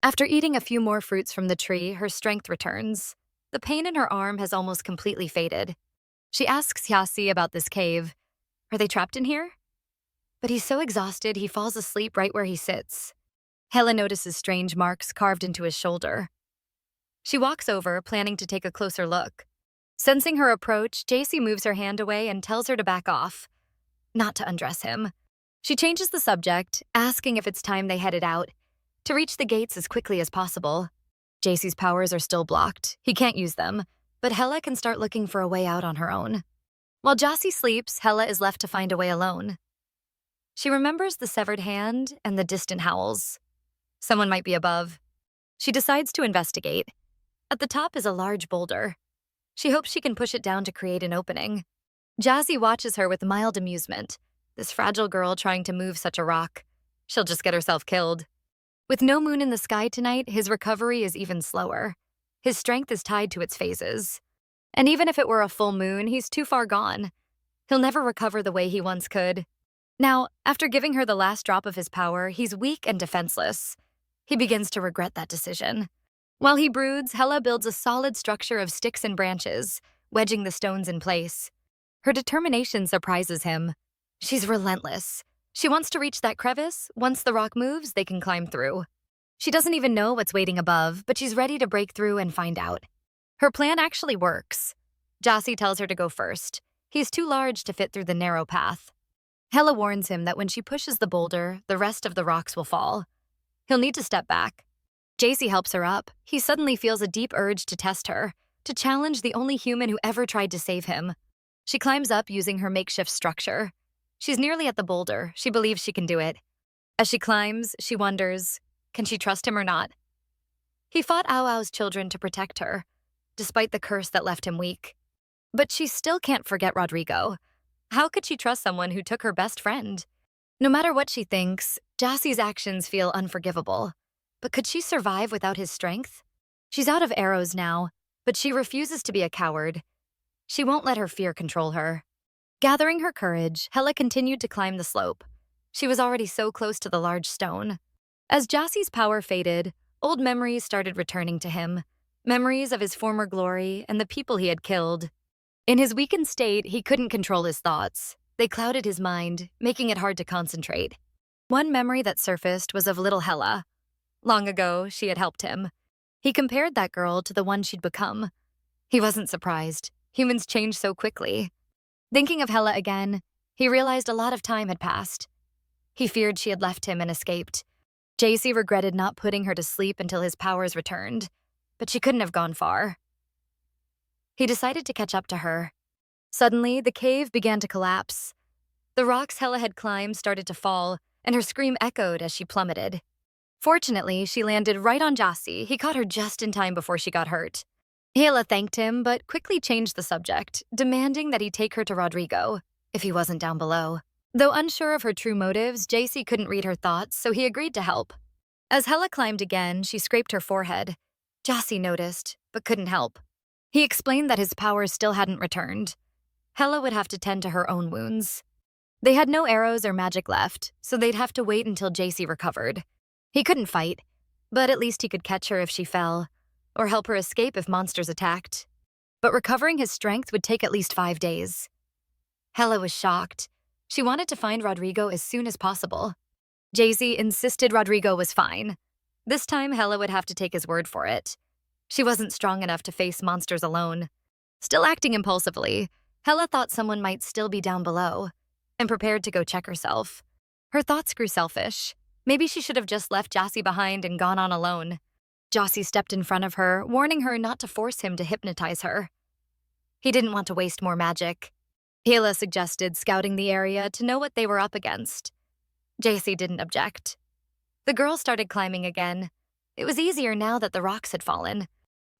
A: After eating a few more fruits from the tree, her strength returns. The pain in her arm has almost completely faded. She asks Jassy about this cave. Are they trapped in here? But he's so exhausted he falls asleep right where he sits. Hela notices strange marks carved into his shoulder. She walks over, planning to take a closer look. Sensing her approach, Jassy moves her hand away and tells her to back off, not to undress him. She changes the subject, asking if it's time they headed out, to reach the gates as quickly as possible. Jassy's powers are still blocked. He can't use them, but Hela can start looking for a way out on her own. While Jassy sleeps, Hela is left to find a way alone. She remembers the severed hand and the distant howls. Someone might be above. She decides to investigate. At the top is a large boulder. She hopes she can push it down to create an opening. Jassy watches her with mild amusement. This fragile girl trying to move such a rock. She'll just get herself killed. With no moon in the sky tonight, his recovery is even slower. His strength is tied to its phases. And even if it were a full moon, he's too far gone. He'll never recover the way he once could. Now, after giving her the last drop of his power, he's weak and defenseless. He begins to regret that decision. While he broods, Hela builds a solid structure of sticks and branches, wedging the stones in place. Her determination surprises him. She's relentless. She wants to reach that crevice. Once the rock moves, they can climb through. She doesn't even know what's waiting above, but she's ready to break through and find out. Her plan actually works. Jassy tells her to go first. He's too large to fit through the narrow path. Hela warns him that when she pushes the boulder, the rest of the rocks will fall. He'll need to step back. Jassy helps her up. He suddenly feels a deep urge to test her, to challenge the only human who ever tried to save him. She climbs up using her makeshift structure. She's nearly at the boulder. She believes she can do it. As she climbs, she wonders, can she trust him or not? He fought Ao Ao's children to protect her, despite the curse that left him weak. But she still can't forget Rodrigo. How could she trust someone who took her best friend? No matter what she thinks, Jassie's actions feel unforgivable. But could she survive without his strength? She's out of arrows now, but she refuses to be a coward. She won't let her fear control her. Gathering her courage, Hela continued to climb the slope. She was already so close to the large stone. As Jassie's power faded, old memories started returning to him. Memories of his former glory and the people he had killed. In his weakened state, he couldn't control his thoughts. They clouded his mind, making it hard to concentrate. One memory that surfaced was of little Hela. Long ago, she had helped him. He compared that girl to the one she'd become. He wasn't surprised. Humans change so quickly. Thinking of Hela again, he realized a lot of time had passed. He feared she had left him and escaped. Jacie regretted not putting her to sleep until his powers returned, but she couldn't have gone far. He decided to catch up to her. Suddenly, the cave began to collapse. The rocks Hela had climbed started to fall, and her scream echoed as she plummeted. Fortunately, she landed right on Jacie. He caught her just in time before she got hurt. Hela thanked him, but quickly changed the subject, demanding that he take her to Rodrigo, if he wasn't down below. Though unsure of her true motives, Jacie couldn't read her thoughts, so he agreed to help. As Hela climbed again, she scraped her forehead. Jacie noticed, but couldn't help. He explained that his powers still hadn't returned. Hela would have to tend to her own wounds. They had no arrows or magic left, so they'd have to wait until Jacie recovered. He couldn't fight, but at least he could catch her if she fell, or help her escape if monsters attacked. But recovering his strength would take at least 5 days. Hela was shocked. She wanted to find Rodrigo as soon as possible. Jacie insisted Rodrigo was fine. This time, Hela would have to take his word for it. She wasn't strong enough to face monsters alone. Still acting impulsively, Hela thought someone might still be down below, and prepared to go check herself. Her thoughts grew selfish. Maybe she should have just left Jacie behind and gone on alone. Jacie stepped in front of her, warning her not to force him to hypnotize her. He didn't want to waste more magic. Hela suggested scouting the area to know what they were up against. Jacie didn't object. The girl started climbing again. It was easier now that the rocks had fallen.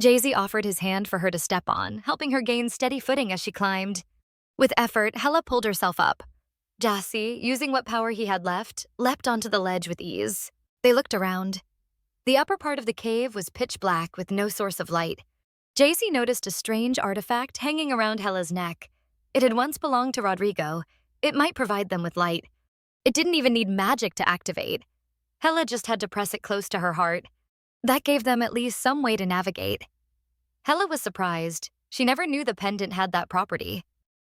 A: Jacie offered his hand for her to step on, helping her gain steady footing as she climbed. With effort, Hela pulled herself up. Jacie, using what power he had left, leapt onto the ledge with ease. They looked around. The upper part of the cave was pitch black with no source of light. Jacie noticed a strange artifact hanging around Hela's neck. It had once belonged to Rodrigo. It might provide them with light. It didn't even need magic to activate. Hela just had to press it close to her heart. That gave them at least some way to navigate. Hela was surprised. She never knew the pendant had that property.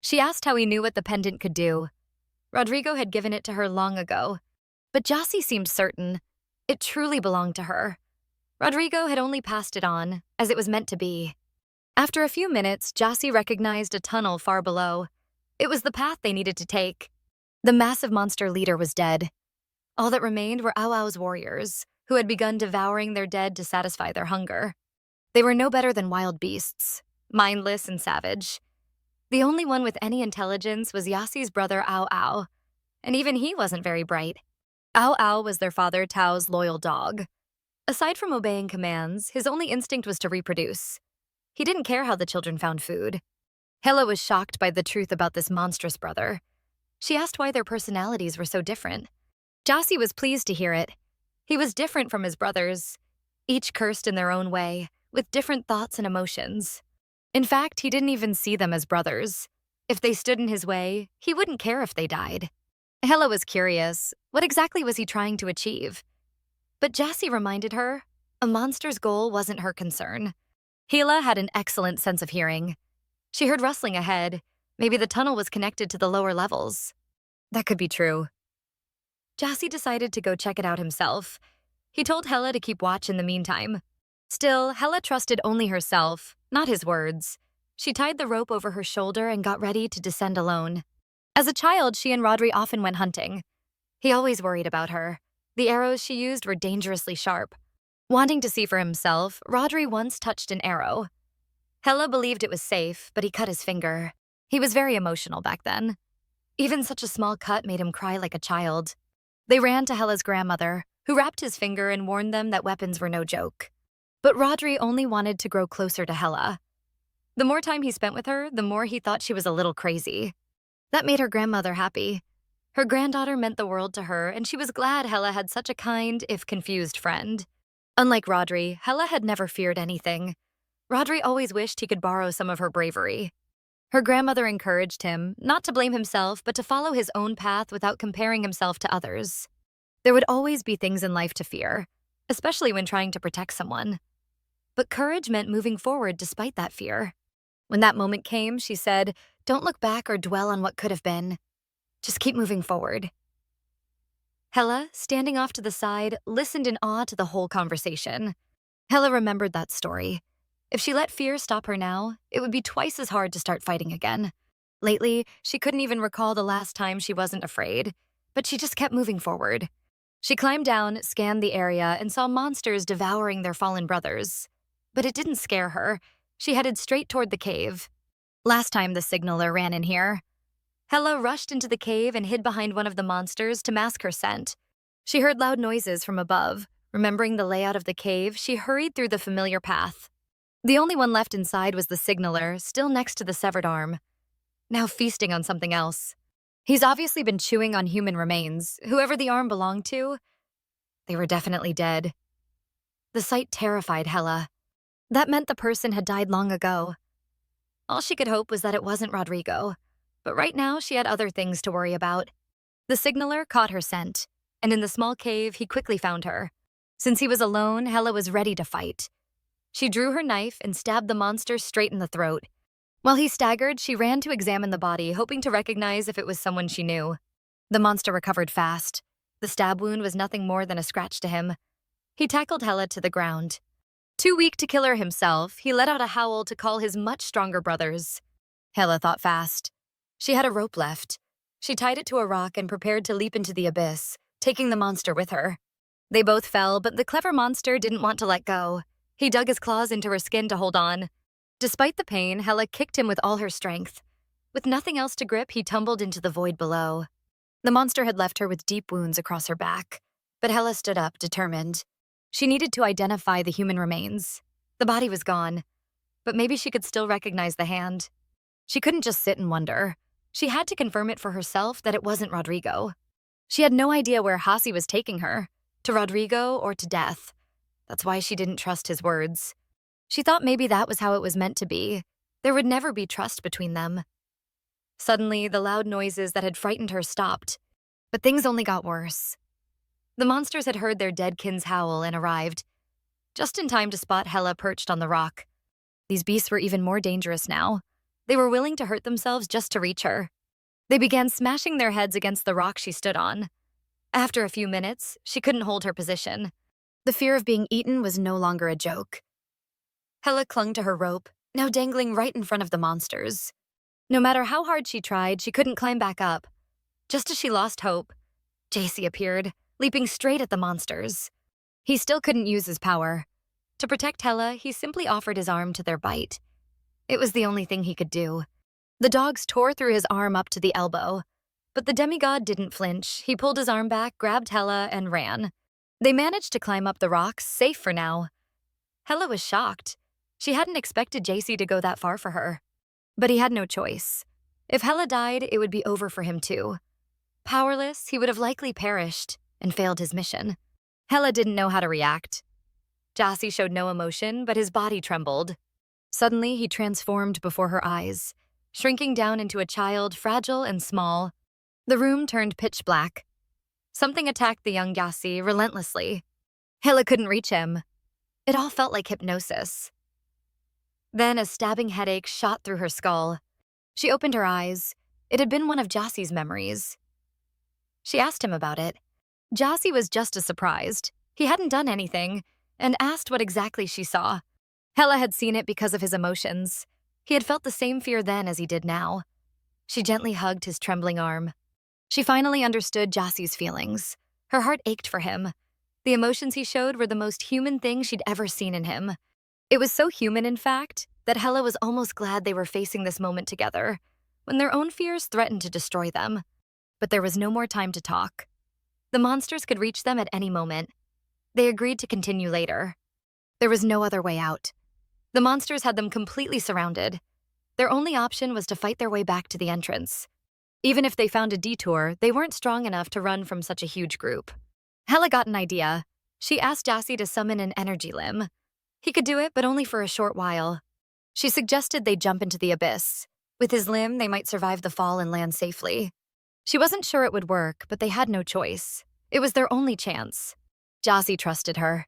A: She asked how he knew what the pendant could do. Rodrigo had given it to her long ago, but Jacie seemed certain. It truly belonged to her. Rodrigo had only passed it on, as it was meant to be. After a few minutes, Jacie recognized a tunnel far below. It was the path they needed to take. The massive monster leader was dead. All that remained were Ao Ao's warriors, who had begun devouring their dead to satisfy their hunger. They were no better than wild beasts, mindless and savage. The only one with any intelligence was Jassie's brother Ao Ao, and even he wasn't very bright. Ao Ao was their father Tao's loyal dog. Aside from obeying commands, his only instinct was to reproduce. He didn't care how the children found food. Hela was shocked by the truth about this monstrous brother. She asked why their personalities were so different. Jacie was pleased to hear it. He was different from his brothers, each cursed in their own way, with different thoughts and emotions. In fact, he didn't even see them as brothers. If they stood in his way, he wouldn't care if they died. Hela was curious. What exactly was he trying to achieve? But Jacie reminded her, a monster's goal wasn't her concern. Hela had an excellent sense of hearing. She heard rustling ahead. Maybe the tunnel was connected to the lower levels. That could be true. Jacie decided to go check it out himself. He told Hela to keep watch in the meantime. Still, Hela trusted only herself, not his words. She tied the rope over her shoulder and got ready to descend alone. As a child, she and Rodri often went hunting. He always worried about her. The arrows she used were dangerously sharp. Wanting to see for himself, Rodri once touched an arrow. Hela believed it was safe, but he cut his finger. He was very emotional back then. Even such a small cut made him cry like a child. They ran to Hella's grandmother, who wrapped his finger and warned them that weapons were no joke. But Rodri only wanted to grow closer to Hella. The more time he spent with her, the more he thought she was a little crazy. That made her grandmother happy. Her granddaughter meant the world to her, and she was glad Hella had such a kind, if confused, friend. Unlike Rodri, Hella had never feared anything. Rodri always wished he could borrow some of her bravery. Her grandmother encouraged him, not to blame himself, but to follow his own path without comparing himself to others. There would always be things in life to fear, especially when trying to protect someone. But courage meant moving forward despite that fear. When that moment came, she said, "Don't look back or dwell on what could have been. Just keep moving forward." Hella, standing off to the side, listened in awe to the whole conversation. Hella remembered that story. If she let fear stop her now, it would be twice as hard to start fighting again. Lately, she couldn't even recall the last time she wasn't afraid, but she just kept moving forward. She climbed down, scanned the area, and saw monsters devouring their fallen brothers. But it didn't scare her. She headed straight toward the cave. Last time the signaler ran in here. Hella rushed into the cave and hid behind one of the monsters to mask her scent. She heard loud noises from above. Remembering the layout of the cave, she hurried through the familiar path. The only one left inside was the signaler, still next to the severed arm, now feasting on something else. He's obviously been chewing on human remains. Whoever the arm belonged to, they were definitely dead. The sight terrified Hella. That meant the person had died long ago. All she could hope was that it wasn't Rodrigo, but right now she had other things to worry about. The signaler caught her scent, and in the small cave, he quickly found her. Since he was alone, Hella was ready to fight. She drew her knife and stabbed the monster straight in the throat. While he staggered, she ran to examine the body, hoping to recognize if it was someone she knew. The monster recovered fast. The stab wound was nothing more than a scratch to him. He tackled Hella to the ground. Too weak to kill her himself, he let out a howl to call his much stronger brothers. Hella thought fast. She had a rope left. She tied it to a rock and prepared to leap into the abyss, taking the monster with her. They both fell, but the clever monster didn't want to let go. He dug his claws into her skin to hold on. Despite the pain, Hella kicked him with all her strength. With nothing else to grip, he tumbled into the void below. The monster had left her with deep wounds across her back, but Hella stood up, determined. She needed to identify the human remains. The body was gone, but maybe she could still recognize the hand. She couldn't just sit and wonder. She had to confirm it for herself that it wasn't Rodrigo. She had no idea where Hasi was taking her, to Rodrigo or to death. That's why she didn't trust his words. She thought maybe that was how it was meant to be. There would never be trust between them. Suddenly, the loud noises that had frightened her stopped, but things only got worse. The monsters had heard their dead kin's howl and arrived, just in time to spot Hella perched on the rock. These beasts were even more dangerous now. They were willing to hurt themselves just to reach her. They began smashing their heads against the rock she stood on. After a few minutes, she couldn't hold her position. The fear of being eaten was no longer a joke. Hella clung to her rope, now dangling right in front of the monsters. No matter how hard she tried, she couldn't climb back up. Just as she lost hope, JC appeared, leaping straight at the monsters. He still couldn't use his power. To protect Hella, he simply offered his arm to their bite. It was the only thing he could do. The dogs tore through his arm up to the elbow, but the demigod didn't flinch. He pulled his arm back, grabbed Hella, and ran. They managed to climb up the rocks, safe for now. Hella was shocked. She hadn't expected JC to go that far for her. But he had no choice. If Hella died, it would be over for him too. Powerless, he would have likely perished and failed his mission. Hella didn't know how to react. Jassy showed no emotion, but his body trembled. Suddenly, he transformed before her eyes, shrinking down into a child, fragile and small. The room turned pitch black. Something attacked the young Jassy relentlessly. Hella couldn't reach him. It all felt like hypnosis. Then a stabbing headache shot through her skull. She opened her eyes. It had been one of Jassy's memories. She asked him about it. Jassy was just as surprised. He hadn't done anything, and asked what exactly she saw. Hella had seen it because of his emotions. He had felt the same fear then as he did now. She gently hugged his trembling arm. She finally understood Jassy's feelings. Her heart ached for him. The emotions he showed were the most human thing she'd ever seen in him. It was so human, in fact, that Hella was almost glad they were facing this moment together. when their own fears threatened to destroy them. But there was no more time to talk. The monsters could reach them at any moment. They agreed to continue later. There was no other way out. The monsters had them completely surrounded. Their only option was to fight their way back to the entrance. Even if they found a detour, they weren't strong enough to run from such a huge group. Hela got an idea. She asked Jassy to summon an energy limb. He could do it, but only for a short while. She suggested they jump into the abyss. With his limb, they might survive the fall and land safely. She wasn't sure it would work, but they had no choice. It was their only chance. Jassy trusted her.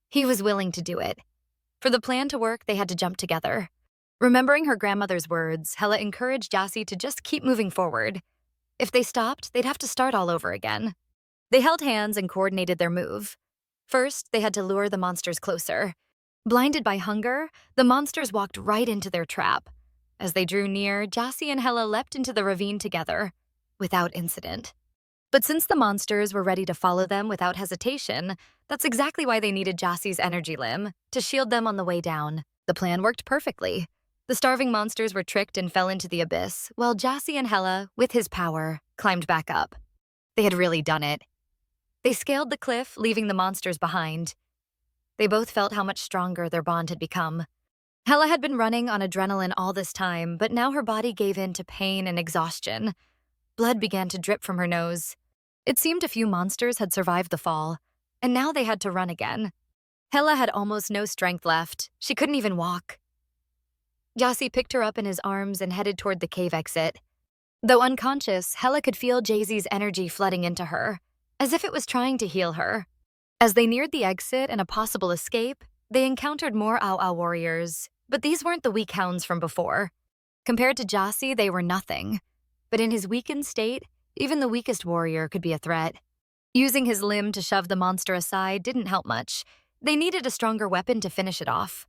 A: He was willing to do it. For the plan to work, they had to jump together. Remembering her grandmother's words, Hela encouraged Jassy to just keep moving forward. If they stopped, they'd have to start all over again. They held hands and coordinated their move. First, they had to lure the monsters closer. Blinded by hunger, the monsters walked right into their trap. As they drew near, Jassy and Hela leapt into the ravine together, without incident. But since the monsters were ready to follow them without hesitation, that's exactly why they needed Jassy's energy limb, to shield them on the way down. The plan worked perfectly. The starving monsters were tricked and fell into the abyss, while Jassy and Hela, with his power, climbed back up. They had really done it. They scaled the cliff, leaving the monsters behind. They both felt how much stronger their bond had become. Hela had been running on adrenaline all this time, but now her body gave in to pain and exhaustion. Blood began to drip from her nose. It seemed a few monsters had survived the fall, and now they had to run again. Hela had almost no strength left. She couldn't even walk. Jassy picked her up in his arms and headed toward the cave exit. Though unconscious, Hela could feel Jaycee's energy flooding into her, as if it was trying to heal her. As they neared the exit and a possible escape, they encountered more Ao warriors, but these weren't the weak hounds from before. Compared to Jassy, they were nothing. But in his weakened state, even the weakest warrior could be a threat. Using his limb to shove the monster aside didn't help much. They needed a stronger weapon to finish it off.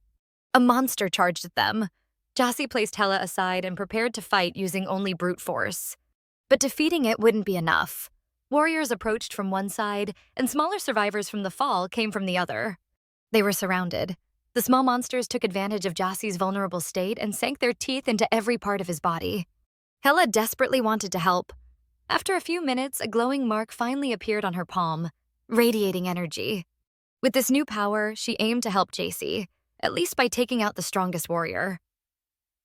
A: A monster charged at them. Jassy placed Hela aside and prepared to fight using only brute force. But defeating it wouldn't be enough. Warriors approached from one side, and smaller survivors from the fall came from the other. They were surrounded. The small monsters took advantage of Jassy's vulnerable state and sank their teeth into every part of his body. Hela desperately wanted to help. After a few minutes, a glowing mark finally appeared on her palm, radiating energy. With this new power, she aimed to help Jaycee, at least by taking out the strongest warrior.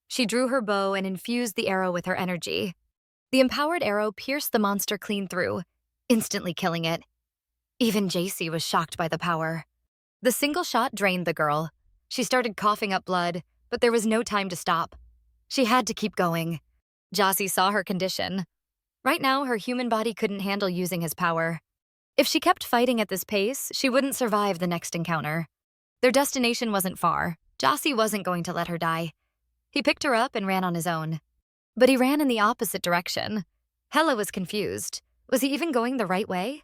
A: She drew her bow and infused the arrow with her energy. The empowered arrow pierced the monster clean through, instantly killing it. Even Jaycee was shocked by the power. The single shot drained the girl. She started coughing up blood, but there was no time to stop. She had to keep going. Jassy saw her condition. Right now, her human body couldn't handle using his power. If she kept fighting at this pace, she wouldn't survive the next encounter. Their destination wasn't far. Jassy wasn't going to let her die. He picked her up and ran on his own. But he ran in the opposite direction. Hela was confused. Was he even going the right way?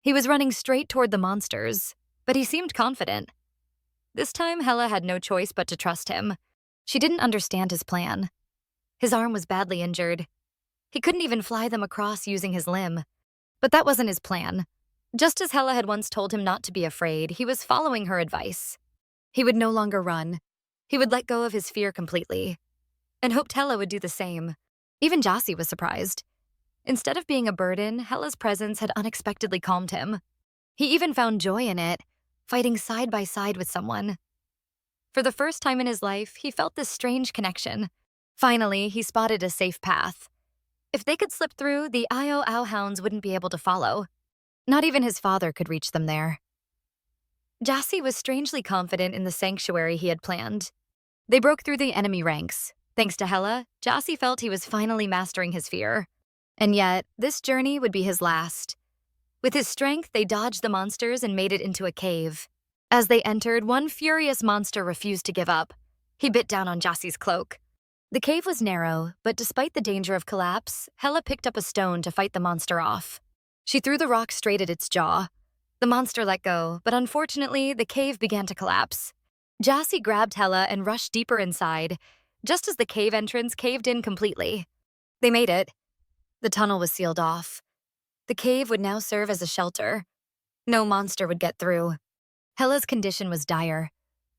A: He was running straight toward the monsters, but he seemed confident. This time, Hela had no choice but to trust him. She didn't understand his plan. His arm was badly injured. He couldn't even fly them across using his limb. But that wasn't his plan. Just as Hela had once told him not to be afraid, he was following her advice. He would no longer run. He would let go of his fear completely, and hoped Hela would do the same. Even Jassy was surprised. Instead of being a burden, Hela's presence had unexpectedly calmed him. He even found joy in it, fighting side by side with someone. For the first time in his life, he felt this strange connection. Finally, he spotted a safe path. If they could slip through, the Ao hounds wouldn't be able to follow. Not even his father could reach them there. Jassy was strangely confident in the sanctuary he had planned. They broke through the enemy ranks. Thanks to Hela, Jassy felt he was finally mastering his fear. And yet, this journey would be his last. With his strength, they dodged the monsters and made it into a cave. As they entered, one furious monster refused to give up. He bit down on Jassy's cloak. The cave was narrow, but despite the danger of collapse, Hela picked up a stone to fight the monster off. She threw the rock straight at its jaw. The monster let go, but unfortunately, the cave began to collapse. Jassy grabbed Hela and rushed deeper inside, just as the cave entrance caved in completely. They made it. The tunnel was sealed off. The cave would now serve as a shelter. No monster would get through. Hela's condition was dire.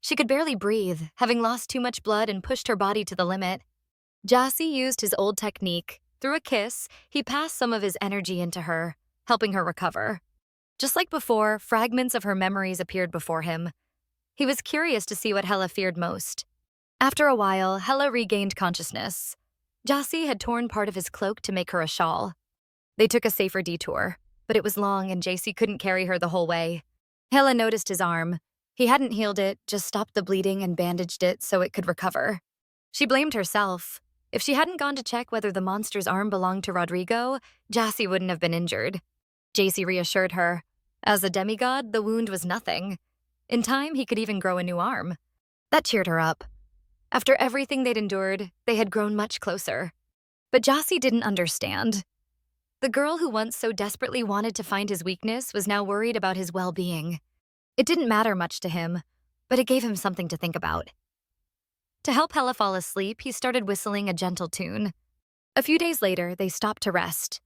A: She could barely breathe, having lost too much blood and pushed her body to the limit. Jassy used his old technique. Through a kiss, he passed some of his energy into her, helping her recover. Just like before, fragments of her memories appeared before him. He was curious to see what Hela feared most. After a while, Hela regained consciousness. Jassy had torn part of his cloak to make her a shawl. They took a safer detour, but it was long and Jassy couldn't carry her the whole way. Hela noticed his arm. He hadn't healed it, just stopped the bleeding and bandaged it so it could recover. She blamed herself. If she hadn't gone to check whether the monster's arm belonged to Rodrigo, Jassy wouldn't have been injured. Jassy reassured her. As a demigod, the wound was nothing. In time, he could even grow a new arm. That cheered her up. After everything they'd endured, they had grown much closer. But Jassy didn't understand. The girl who once so desperately wanted to find his weakness was now worried about his well-being. It didn't matter much to him, but it gave him something to think about. To help Hela fall asleep, he started whistling a gentle tune. A few days later, they stopped to rest.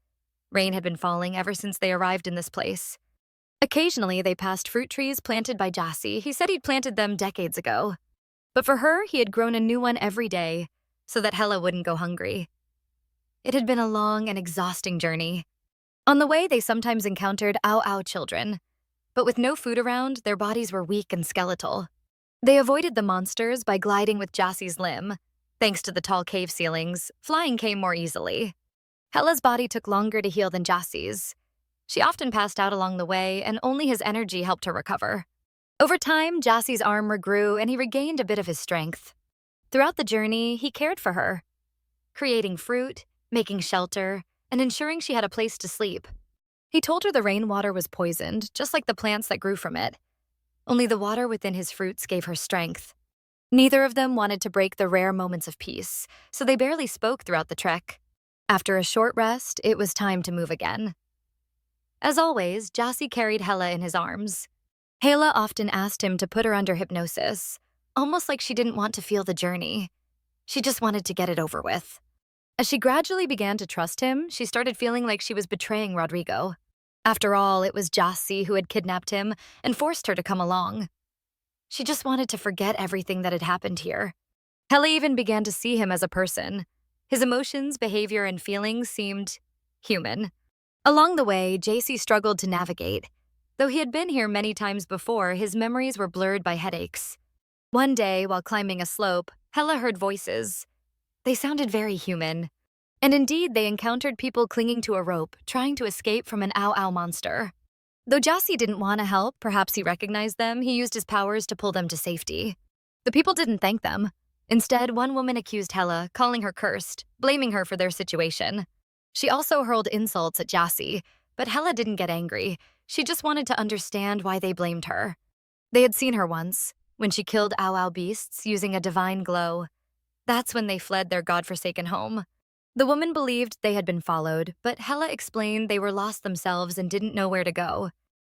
A: Rain had been falling ever since they arrived in this place. Occasionally, they passed fruit trees planted by Jassy. He said he'd planted them decades ago. But for her, he had grown a new one every day, so that Hela wouldn't go hungry. It had been a long and exhausting journey. On the way, they sometimes encountered Ao children. But with no food around, their bodies were weak and skeletal. They avoided the monsters by gliding with Jassy's limb. Thanks to the tall cave ceilings, flying came more easily. Hela's body took longer to heal than Jassy's. She often passed out along the way, and only his energy helped her recover. Over time, Jassy's arm regrew, and he regained a bit of his strength. Throughout the journey, he cared for her, creating fruit, making shelter, and ensuring she had a place to sleep. He told her the rainwater was poisoned, just like the plants that grew from it. Only the water within his fruits gave her strength. Neither of them wanted to break the rare moments of peace, so they barely spoke throughout the trek. After a short rest, it was time to move again. As always, Jassy carried Hela in his arms. Hela often asked him to put her under hypnosis, almost like she didn't want to feel the journey. She just wanted to get it over with. As she gradually began to trust him, she started feeling like she was betraying Rodrigo. After all, it was Jassy who had kidnapped him and forced her to come along. She just wanted to forget everything that had happened here. Hela even began to see him as a person. His emotions, behavior, and feelings seemed human. Along the way, Jassy struggled to navigate. Though he had been here many times before, his memories were blurred by headaches. One day, while climbing a slope, Hela heard voices. They sounded very human. And indeed, they encountered people clinging to a rope, trying to escape from an Ao monster. Though Jassy didn't want to help, perhaps he recognized them, he used his powers to pull them to safety. The people didn't thank them. Instead, one woman accused Hela, calling her cursed, blaming her for their situation. She also hurled insults at Jassy, but Hela didn't get angry. She just wanted to understand why they blamed her. They had seen her once, when she killed Ao beasts using a divine glow. That's when they fled their godforsaken home. The woman believed they had been followed, but Hela explained they were lost themselves and didn't know where to go.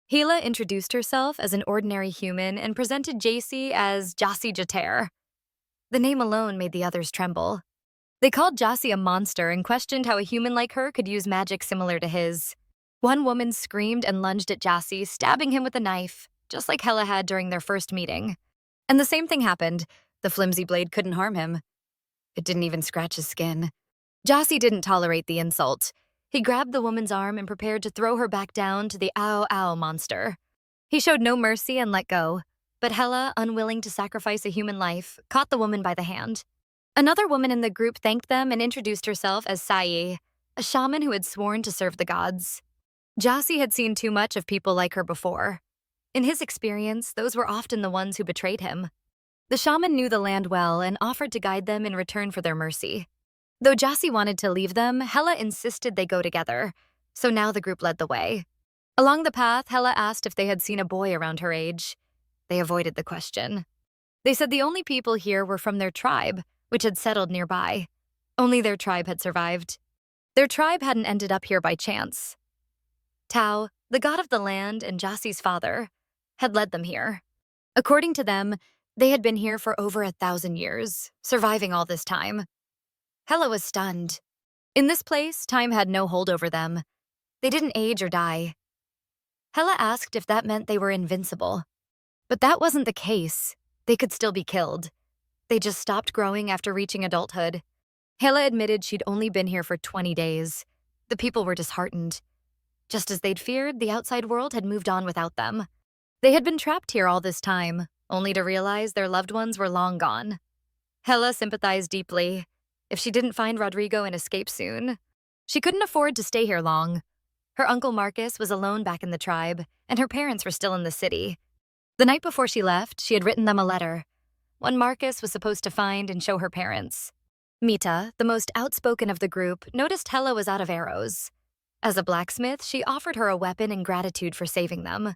A: Hela introduced herself as an ordinary human and presented Jassy as Jassy Jater. The name alone made the others tremble. They called Jassy a monster and questioned how a human like her could use magic similar to his. One woman screamed and lunged at Jassy, stabbing him with a knife, just like Hela had during their first meeting. And the same thing happened. The flimsy blade couldn't harm him. It didn't even scratch his skin. Jassy didn't tolerate the insult. He grabbed the woman's arm and prepared to throw her back down to the Ao monster. He showed no mercy and let go, but Hela, unwilling to sacrifice a human life, caught the woman by the hand. Another woman in the group thanked them and introduced herself as Sai, a shaman who had sworn to serve the gods. Jassy had seen too much of people like her before. In his experience, those were often the ones who betrayed him. The shaman knew the land well and offered to guide them in return for their mercy. Though Jassy wanted to leave them, Hela insisted they go together, so now the group led the way. Along the path, Hela asked if they had seen a boy around her age. They avoided the question. They said the only people here were from their tribe, which had settled nearby. Only their tribe had survived. Their tribe hadn't ended up here by chance. Tao, the god of the land and Jassy's father, had led them here. According to them, they had been here for over 1,000 years, surviving all this time. Hela was stunned. In this place, time had no hold over them. They didn't age or die. Hela asked if that meant they were invincible. But that wasn't the case. They could still be killed. They just stopped growing after reaching adulthood. Hela admitted she'd only been here for 20 days. The people were disheartened. Just as they'd feared, the outside world had moved on without them. They had been trapped here all this time, only to realize their loved ones were long gone. Hela sympathized deeply. If she didn't find Rodrigo and escape soon, she couldn't afford to stay here long. Her uncle Marcus was alone back in the tribe, and her parents were still in the city. The night before she left, she had written them a letter, one Marcus was supposed to find and show her parents. Mita, the most outspoken of the group, noticed Hela was out of arrows. As a blacksmith, she offered her a weapon in gratitude for saving them.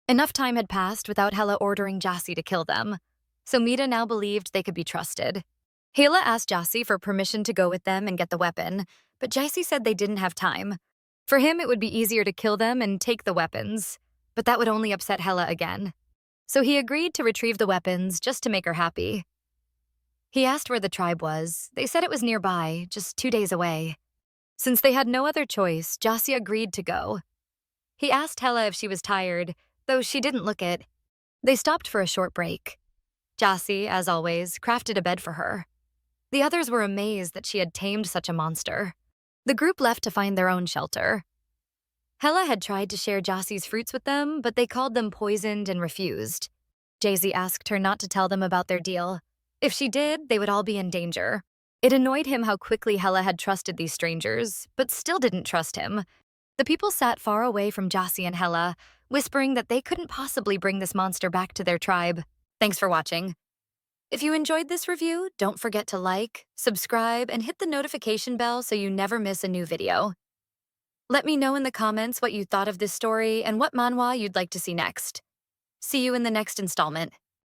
A: Enough time had passed without Hela ordering Jassi to kill them, so Mita now believed they could be trusted. Hela asked Jassi for permission to go with them and get the weapon, but Jassi said they didn't have time. For him, it would be easier to kill them and take the weapons, but that would only upset Hela again. So he agreed to retrieve the weapons just to make her happy. He asked where the tribe was. They said it was nearby, just 2 days away. Since they had no other choice, Jassi agreed to go. He asked Hela if she was tired, though she didn't look it. They stopped for a short break. Jassi, as always, crafted a bed for her. The others were amazed that she had tamed such a monster. The group left to find their own shelter. Hela had tried to share Jassi's fruits with them, but they called them poisoned and refused. Jay-Z asked her not to tell them about their deal. If she did, they would all be in danger. It annoyed him how quickly Hela had trusted these strangers, but still didn't trust him. The people sat far away from Jassi and Hela, whispering that they couldn't possibly bring this monster back to their tribe. Thanks for watching. If you enjoyed this review, don't forget to like, subscribe, and hit the notification bell so you never miss a new video. Let me know in the comments what you thought of this story and what manhwa you'd like to see next. See you in the next installment.